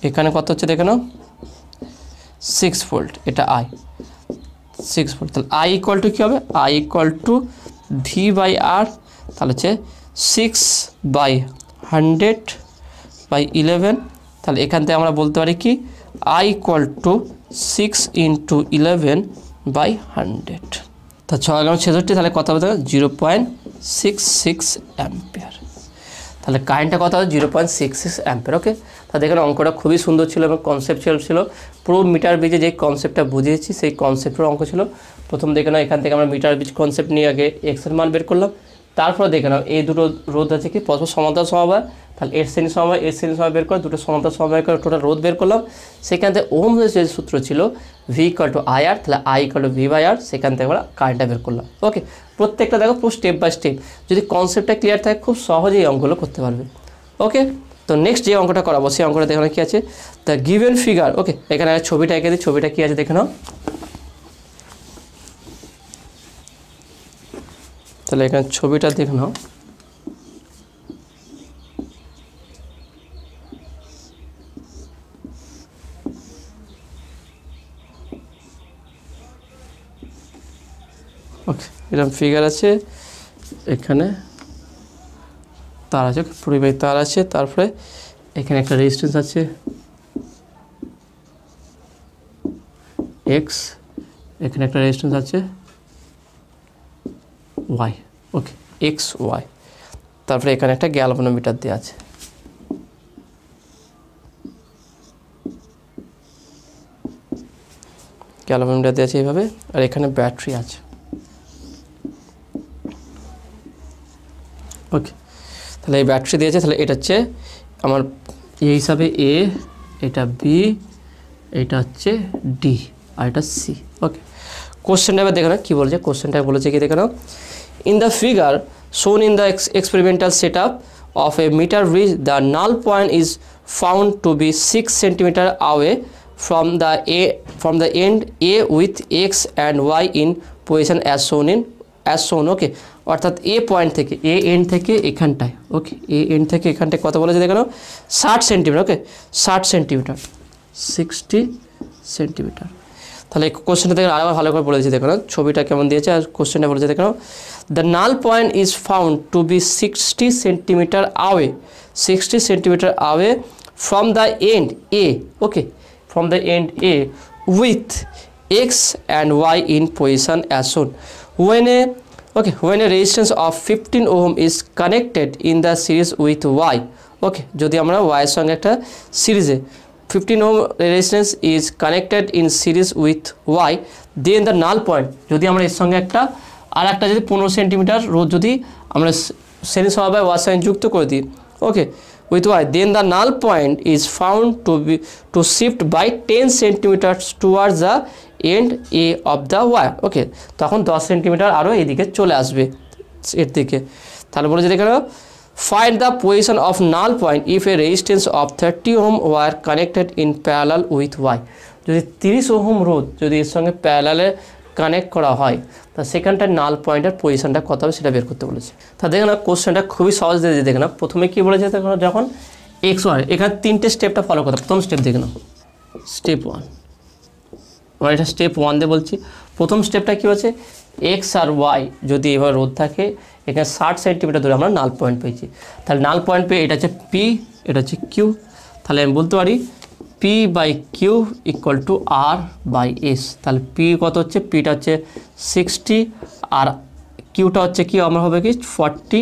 এখানে কত হচ্ছে দেখে নাও 6 ভোল্ট, এটা আই 6 ভোল্ট। তাহলে আই ইকুয়াল টু কী হবে, আই ইকুয়াল টু V/R। তাহলে হচ্ছে 6/100/11। তাহলে এখান থেকে আমরা বলতে পারি কি I equal to 6 into 11/100। তা 6×66 তাহলে কত হবে? 0.66 অ্যাম্পিয়ার। তাহলে কারেন্টটা কত হবে? 0.66 অ্যাম্পিয়ার। ওকে, তা দেখেন অঙ্কটা খুবই সুন্দর ছিল এবং কনসেপচুয়াল ছিল। পুরো মিটার ব্রিজে যে কনসেপ্টটা বুঝিয়েছি সেই কনসেপ্টের অঙ্ক ছিল। প্রথম দেখে নাও এখান থেকে আমরা মিটার ব্রিজ কনসেপ্ট নিয়ে আগে এক্স এর মান বের করলাম। তারপরে দেখে নাও এই দুটো রোধ আছে কি পরস্পর সমান্তরাল সমবায়, তাহলে এর শ্রেণী সমবায় এর শ্রেণী সমবায় বের করে দুটো সমান্তরাল সমবায় করে টোটাল রোধ বের করলাম। সেখান থেকে ওহমের যে সূত্র ছিল ভি ইকুয়াল টু আইআর, তাহলে I equal to V by R, সেখান থেকে আমরা কারেন্টটা বের করলাম। ওকে, প্রত্যেকটা দেখো পুরো স্টেপ বাই স্টেপ, যদি কনসেপ্টটা ক্লিয়ার থাকে খুব সহজেই অঙ্কগুলো করতে পারবে। ওকে, তো নেক্সট যে অঙ্কটা করাবো সেই অঙ্কটা দেখো কি আছে, দ্য গিভেন ফিগার। ওকে, এখানে ছবিটা এঁকে দিই, ছবিটা কি আছে দেখে নাও। তাহলে এখানে ছবিটা দেখে নাও। ওকে, এরকম ফিগার আছে, এখানে তার আছে, পরিবাহী তার আছে, তারপরে এখানে একটা রেজিস্ট্যান্স আছে এক্স, এখানে একটা রেজিস্ট্যান্স আছে ওয়াই। ওকে, এক্স ওয়াই, তারপরে এখানে একটা গ্যালভানোমিটার দেওয়া আছে। গ্যালভানোমিটার দেওয়া আছে এইভাবে, আর এখানে ব্যাটারি আছে। ওকে, তাহলে এই ব্যাটারি দিয়েছে, তাহলে এটা হচ্ছে আমার এই হিসাবে এ, এটা বি, এটা হচ্ছে ডি, আর এটা সি। ওকে, কোশ্চেনটা এবার দেখে নাও কী বলছে। কোশ্চেনটা বলেছে কি দেখে নাও, in the figure shown in the experimental set up of a meter bridge the null point is found to be 6 centimetre away from the end A with x and y in position as shown। ওকে, অর্থাৎ এ point থেকে এ and থেকে এখানটায়, ওকে এ and থেকে এখানটায় কত বলেছে দেখে নাও, 60 centimetre. ওকে, 60 centimetre, 60 centimetre. তাহলে কোশ্চেনটা দেখে আরেকবার ভালো করে বলেছি দেখো না, ছবিটা কেমন দিয়েছে আর কোশ্চেনটা বলেছে দেখো নাও, the null point is found to be 60 centimetre away, 60 centimetre away from the end A. Okay, from the end A with x and y in position as shown when a resistance of 15 ohm is connected in the series with y। okay, যদি আমরা y এর সঙ্গে একটা সিরিজে 15 ohm resistance is connected in series with y, then the null point, যদি আমরা এর সঙ্গে একটা আর একটা যদি 15 সেন্টিমিটার রোধ যদি আমরা শ্রেণী সমবায় y সঙ্গে যুক্ত করে দিই, ওকে with y, then the null point is found to shift by 10 centimeters towards the end A of the wire। ওকে, তখন 10 সেন্টিমিটার আরও এদিকে চলে আসবে এর দিকে। তাহলে বলেছে দেখে নাও, find the position of null point if a resistance of 30 ohm wire connected in parallel with y। যদি 30 ওহম রোধ যদি এর সঙ্গে প্যারালালে কানেক্ট করা হয় তা সেখানটায় নাল পয়েন্টের পজিশনটা কত হবে সেটা বের করতে বলেছে। তা দেখে না কোশ্চেনটা খুবই সহজ দিয়ে দেখে না, প্রথমে কী বলেছে দেখো, যখন এক্স ওয়াই, এখানে তিনটে স্টেপটা ফলো করতে। প্রথম স্টেপ দেখে নাও, স্টেপ 1, আমরা এটা স্টেপ 1 দিয়ে বলছি। প্রথম স্টেপটা কী হচ্ছে, এক্স আর ওয়াই যদি এবার রোধ থাকে এখানে 60 সেন্টিমিটার দূরে আমরা নাল পয়েন্ট পেয়েছি। তাহলে নাল পয়েন্ট পেয়ে এটা হচ্ছে পি, এটা হচ্ছে কিউ। তাহলে আমি বলতে পারি P by Q equal to R by S. তাহলে পি কত হচ্ছে, পিটা হচ্ছে 60 আর কিউটা হচ্ছে কি আমরা হবে কি 40,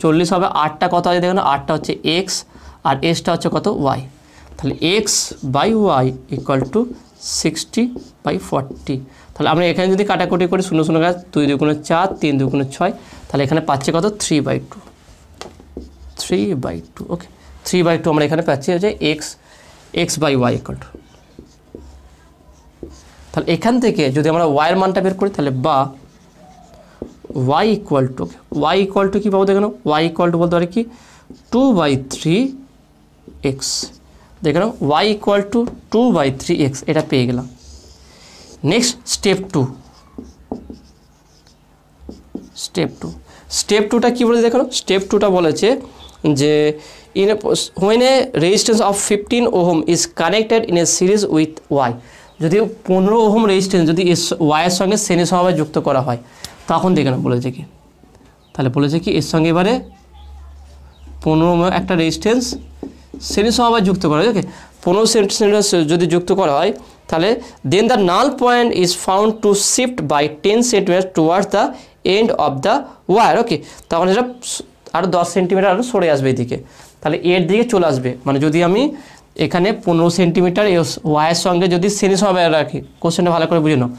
40 হবে। আরটা কত আছে দেখুন, আরটা হচ্ছে এক্স আর এসটা হচ্ছে কত ওয়াই। তাহলে X by Y equal to 60 by 40। তাহলে আমরা এখানে যদি কাটাকুটি করি 0 0 কাজ 2 2 গুণে 4, 3 2 গুণে 6, তাহলে এখানে পাচ্ছি কত 3/2, 3/2। ওকে, 3/2 আমরা এখানে পাচ্ছি হচ্ছে X by Y equal to. তাহলে এখান থেকে যদি আমরা ওয়াইয়ের মানটা বের করি তাহলে বা ওয়াই ইকুয়াল টু কী পাবো দেখে নাও, ওয়াই ইকুয়াল টু বলতে পারি কি 2/3x। দেখে নাও ওয়াই ইকুয়াল টু 2/3x, এটা পেয়ে গেলাম। নেক্সট স্টেপ টুটা কী বলেছে দেখো, স্টেপ টুটা বলেছে যে when a resistance of 15 ohm is connected in a series with y, যদি 15 ওহম রেজিস্ট্যান্স যদি y এর সঙ্গে শ্রেণী সমবায় যুক্ত করা হয় তখন দেখে না বলেছে কি, তাহলে বলেছে কি এর সঙ্গে এবারে 15 ওহম একটা রেজিস্ট্যান্স শ্রেণী সমবায় যুক্ত করা হয়। ওকে, 15 সেন্টিমিটার যদি যুক্ত করা হয় তাহলে then the null point is found to shift by 10 centimetre towards the end of the wire. Okay, তখন এটা আরও 10 সেন্টিমিটার আরও সরে আসবে এদিকে, তাহলে এর দিকে চলে আসবে। মানে যদি আমি এখানে 15 সেন্টিমিটার ওয়াইয়ের সঙ্গে যদি শ্রেণী সমবায় রাখি, কোশ্চেনটা ভালো করে বুঝে নাও,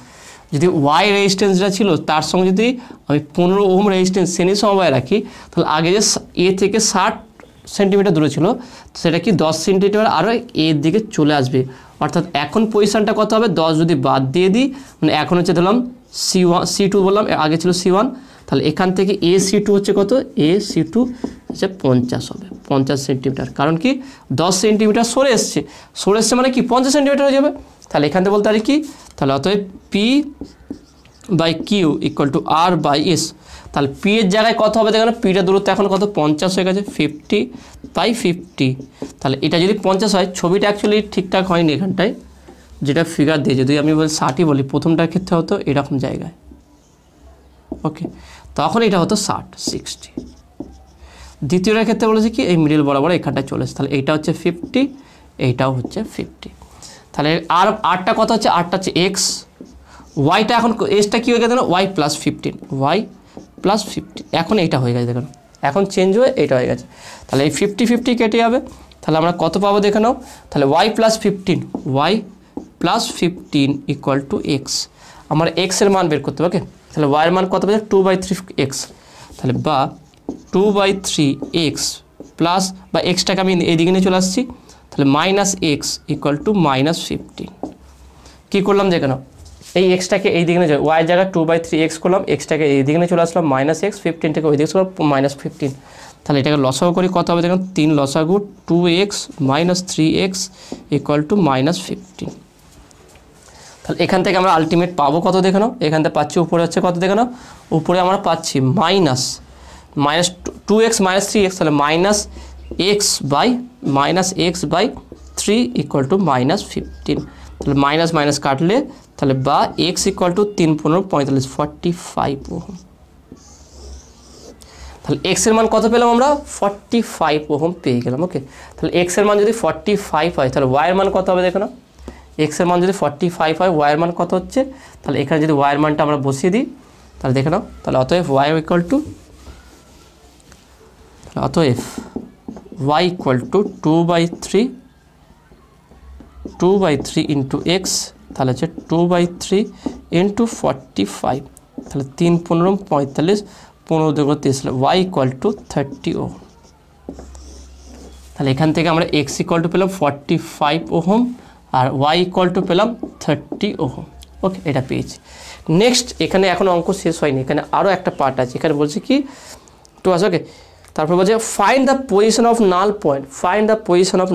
যদি ওয়াই রেজিস্ট্যান্সটা ছিল তার সঙ্গে যদি আমি 15 ওহম রেজিস্ট্যান্স শ্রেণী সমবায় রাখি, তাহলে আগে যে এ থেকে 60 সেন্টিমিটার দূরে ছিল সেটা কি 10 সেন্টিমিটার আরও এর দিকে চলে আসবে। অর্থাৎ এখন পজিশানটা কত হবে, 10 যদি বাদ দিয়ে দিই, মানে এখন হচ্ছে ধরলাম C2 বললাম, আগে ছিল C1, তাহলে এখান থেকে AC2 হচ্ছে কত, AC2 হচ্ছে 50 হবে, 50 সেন্টিমিটার। কারণ কি 10 সেন্টিমিটার সরে এসছে মানে কি 50 সেন্টিমিটার হয়ে যাবে। তাহলে এখান থেকে বলতে পারি কি, তাহলে অতএব P/Q = R/S। তাহলে P এর জায়গায় কত হবে দেখো না, Pটা দূরত্ব এখন কত 50 হয়ে গেছে, 50/50। তাহলে এটা যদি 50 হয়, ছবিটা অ্যাকচুয়ালি ঠিকঠাক হয়নি এখানটায়, যেটা ফিগার দিয়ে যদি আমি বলি 60ই বলি, প্রথমটার ক্ষেত্রে হতো এরকম জায়গায়, ওকে, তখন এটা হতো 60। দ্বিতীয়টার ক্ষেত্রে বলেছে কি এই মিডিল বরাবর এখানটায় চলেছে, তাহলে এইটা হচ্ছে 50, এইটাও হচ্ছে 50। তাহলে আরটা কত হচ্ছে, আরটা হচ্ছে এক্স, ওয়াইটা এখন এসটা কী হয়ে গেছে না, y+15, y+15, এখন এইটা হয়ে গেছে দেখুন, এখন চেঞ্জ হয়ে এইটা হয়ে গেছে। তাহলে এই 50 কেটে যাবে, তাহলে আমরা কত পাবো দেখে নাও, তাহলে y+15 = x। আমার এক্সের মান বের করতে হবে, ওকে, তাহলে ওয়াইয়ের মান কত পাবে 2/3x, তাহলে বা 2/3x প্লাস বা এক্সটাকে আমি এইদিকে নিয়ে চলে আসছি, তাহলে -x = -15। কী করলাম দেখে নাও, এই এক্সটাকে এই দিকে নিয়ে যাবে, ওয়াই জায়গায় 2/3x করলাম, এক্সটাকে এই দিকে নিয়ে চলে আসলাম -x, 15 থেকে ওই দিকে চলে -15। তাহলে এটাকে লসাগু করি কত হবে দেখুন, 3 লসাগু 2x - 3x = -15। তাহলে এখান থেকে আমরা আলটিমেট পাবো কত দেখে নাও, এখান থেকে পাচ্ছি উপরে হচ্ছে কত দেখে নাও, উপরে আমরা পাচ্ছি -2x - 3x, তাহলে -x/3 = -15। তাহলে মাইনাস কাটলে তাহলে বা x = 3 × 15 = 45 ওহম। তাহলে x এর মান কত পেলাম আমরা, 45 ওহম পেয়ে গেলাম, ওকে। তাহলে x এর মান যদি 45 হয়, তাহলে y এর মান কত হবে দেখো না, x এর মান যদি 45 হয়, y এর মান কত হচ্ছে, তাহলে এখানে যদি y এর মানটা আমরা বসিয়ে দিই, তাহলে দেখে নাও, তাহলে অতএব y = 2/3 × x, তাহলে হচ্ছে 2/3 × 45, তাহলে 3 × 15 = 45, 15 × 30, y = 30 ওহম। তাহলে এখান থেকে আমরা x = পেলাম 45 ওহম আর y = পেলাম 30 ওহম, ওকে, এটা পেয়েছি। নেক্সট এখানে এখন অঙ্ক শেষ হয়নি, এখানে আরও একটা পার্ট আছে, এখানে বলছে কি টু আছে, ওকে, তারপর বলছে find the position of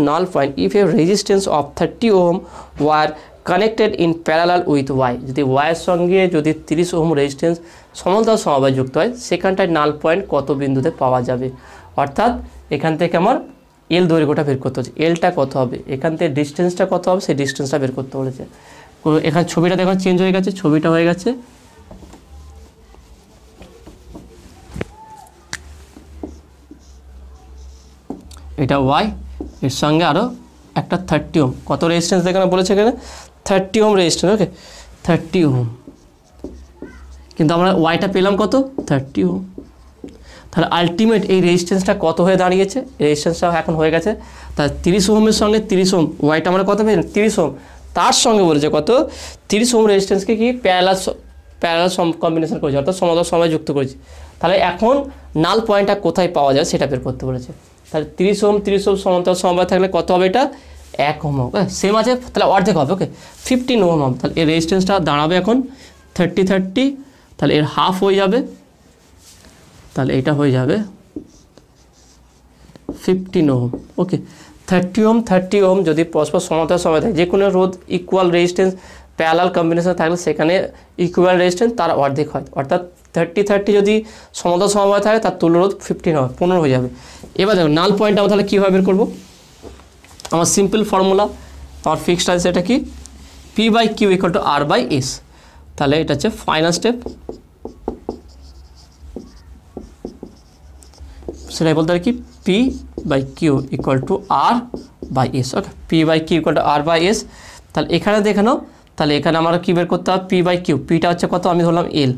null point if a resistance of 30 ohm were connected in parallel with Y. যদি ওয়াইয়ের সঙ্গে যদি 30 ওহম রেজিস্ট্যান্স সমান্তরাল সমবায় যুক্ত হয়, সেখানটায় নাল পয়েন্ট কত বিন্দুতে পাওয়া যাবে। অর্থাৎ এখান থেকে আমার এল দৈর্ঘ্যটা বের করতে হচ্ছে, এলটা কত হবে, এখান থেকে ডিস্টেন্সটা কত হবে, সেই ডিস্টেন্সটা বের করতে বলেছে। এখানে ছবিটা দেখুন চেঞ্জ হয়ে গেছে, ছবিটা হয়ে গেছে এটা ওয়াই, এর সঙ্গে আরও একটা 30 ওহম, কত রেজিস্ট্যান্স দেখানো বলেছে এখানে 30 ওহম রেজিস্ট্যান্স, ওকে, 30 ওহম, কিন্তু আমরা ওয়াইটা পেলাম কত 30 ওহম। তাহলে আলটিমেট এই রেজিস্ট্যান্সটা কত হয়ে দাঁড়িয়েছে, রেজিস্ট্যান্সটা এখন হয়ে গেছে, তাহলে 30 ওহমের সঙ্গে 30 ওহম, ওয়াইটা আমরা কত পেলাম 30 ওহম, তার সঙ্গে বলেছে কত 30 ওহম রেজিস্ট্যান্সকে কি প্যারালাল কম্বিনেশন করেছে, অর্থাৎ সমান্তরাল সমবায় যুক্ত করেছে। তাহলে এখন নাল পয়েন্টটা কোথায় পাওয়া যায় সেটা বের করতে বলেছে। তাহলে 30 ওহম সমান্তরাল সমবায় থাকলে কত হবে, এটা 1 ওহম হবে, সেম আছে, তাহলে অর্ধেক হবে, ওকে, 15 ওহম হবে। তাহলে এর রেজিস্ট্যান্সটা দাঁড়াবে এখন 30, তাহলে এর হাফ হয়ে যাবে, তাহলে এটা হয়ে যাবে 15 ওহম, ওকে। 30 ওহম যদি পরস্পর সমান্তরাল সমবায় থাকে, যে কোনো রোধ ইকুয়াল রেজিস্ট্যান্স প্যারালাল কম্বিনেশন থাকলে সেখানে ইকুয়াল রেজিস্ট্যান্স তার অর্ধেক হয়, অর্থাৎ 30 যদি সমান্তরাল সমবায় থাকে তার তুল্য রোধ 15 হবে, 15 হয়ে যাবে। এবার দেখো নাল পয়েন্ট আমরা তাহলে কীভাবে বের করবো, আমার সিম্পল ফর্মুলা, আমার ফিক্সড আছে, এটা কি P/Q = R/S। তাহলে এটা হচ্ছে ফাইনাল স্টেপ, সেটাই বলতে পারি কি P/Q = R by S. Okay, P by Q equal to R by S. তাহলে এখানে দেখে নাও, তাহলে এখানে আমার কী বের করতে হবে, পি বাই কিউ, পিটা হচ্ছে কত, আমি ধরলাম L,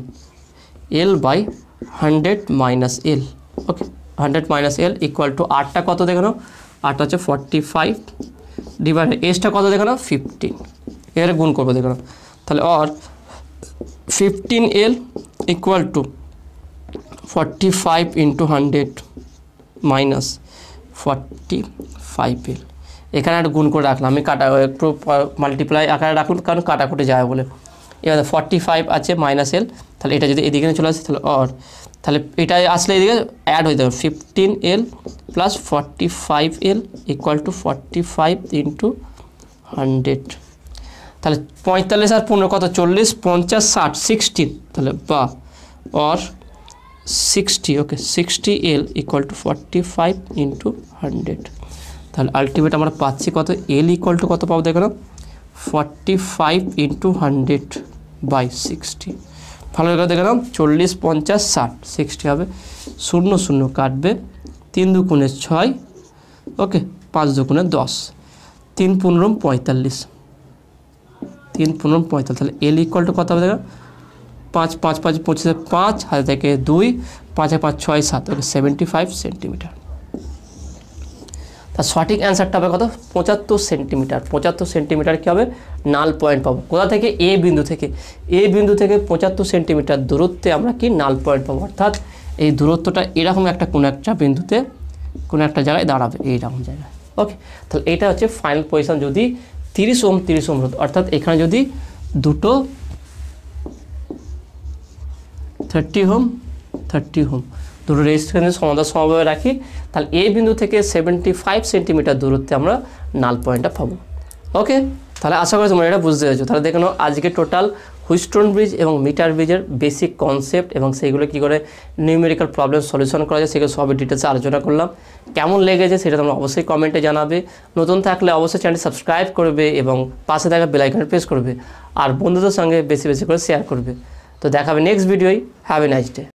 L by 100 minus L. Okay, 100 minus L equal to আরটা কত দেখে নাও, আরটা হচ্ছে 45 ডিভাইড এসটা কত দেখে নাও 15, এবারে গুণ করবো দেখে নাও। তাহলে or 15L equal to 45 into 100 minus 45L। এখানে একটা গুণ করে রাখলাম, আমি কাটা একটু মাল্টিপ্লাই আকারে রাখলাম কারণ কাটাকুটি যায় বলে। এবার 45 আছে মাইনাস এল, তাহলে এটা যদি এদিকে চলে আসে তাহলে অর, তাহলে এটা আসলে এদিকে অ্যাড হয়ে যাবে 15L plus 45L equal to 45 into 100। তাহলে 45 আর 15 কত, 40, 50, 60, 60, তাহলে বা or 60। Okay, 60L equal to 45 into 100। তাহলে আলটিমেট আমরা পাচ্ছি কত, এল ইকুয়াল টু কত পাবো দেখো না, 45 ইন্টু 100 বাই 60। ভালো করে দেখে নাও, 40, 50, 60, 60 হবে, 0 0 কাটবে, 3 দুগুণে 6, ওকে, 5 দুগুণে 10, 3 15 45, 3 15 45। তাহলে এল ইকুয়াল টু কত হবে দেখো, 5 5 5 25, 5 হাতে থেকে 2, 5 5 6 7, ওকে 75 সেন্টিমিটার। তার সঠিক অ্যান্সারটা হবে কত, 75 সেন্টিমিটার। 75 সেন্টিমিটার কী হবে, নাল পয়েন্ট পাবো। কোথা থেকে, এ বিন্দু থেকে, এ বিন্দু থেকে 75 সেন্টিমিটার দূরত্বে আমরা কি নাল পয়েন্ট পাবো, অর্থাৎ এই দূরত্বটা এরকম একটা কোনো একটা বিন্দুতে কোনো একটা জায়গায় দাঁড়াবে, এইরকম জায়গায়। ওকে, তাহলে এটা হচ্ছে ফাইনাল পজিশন যদি 30 ওহম 30 ওহম রোধ, অর্থাৎ এখানে যদি দুটো 30 ওহম 30 ওহম দুটো রেজিস্ট্যান্স সমানভাবে রাখি, তাহলে এ বিন্দু থেকে 75 সেন্টিমিটার দূরত্বে আমরা নাল পয়েন্টটা পাবো। ওকে, তাহলে আশা করি তোমরা এটা বুঝতে পেরেছো। তাহলে দেখে নাও আজকে টোটাল হুইটস্টোন ব্রিজ এবং মিটার ব্রিজের বেসিক কনসেপ্ট এবং সেইগুলো কী করে নিউমেরিক্যাল প্রবলেম সলিউশন করা যায় সেগুলো সবই ডিটেলসে আলোচনা করলাম। কেমন লেগেছে সেটা তোমরা অবশ্যই কমেন্টে জানাবে। নতুন থাকলে অবশ্যই চ্যানেলটি সাবস্ক্রাইব করবে এবং পাশে থাকা বেল আইকনে প্রেস করবে, আর বন্ধুদের সঙ্গে বেশি বেশি করে শেয়ার করবে। তো দেখাবে নেক্সট ভিডিওই। Have a nice day.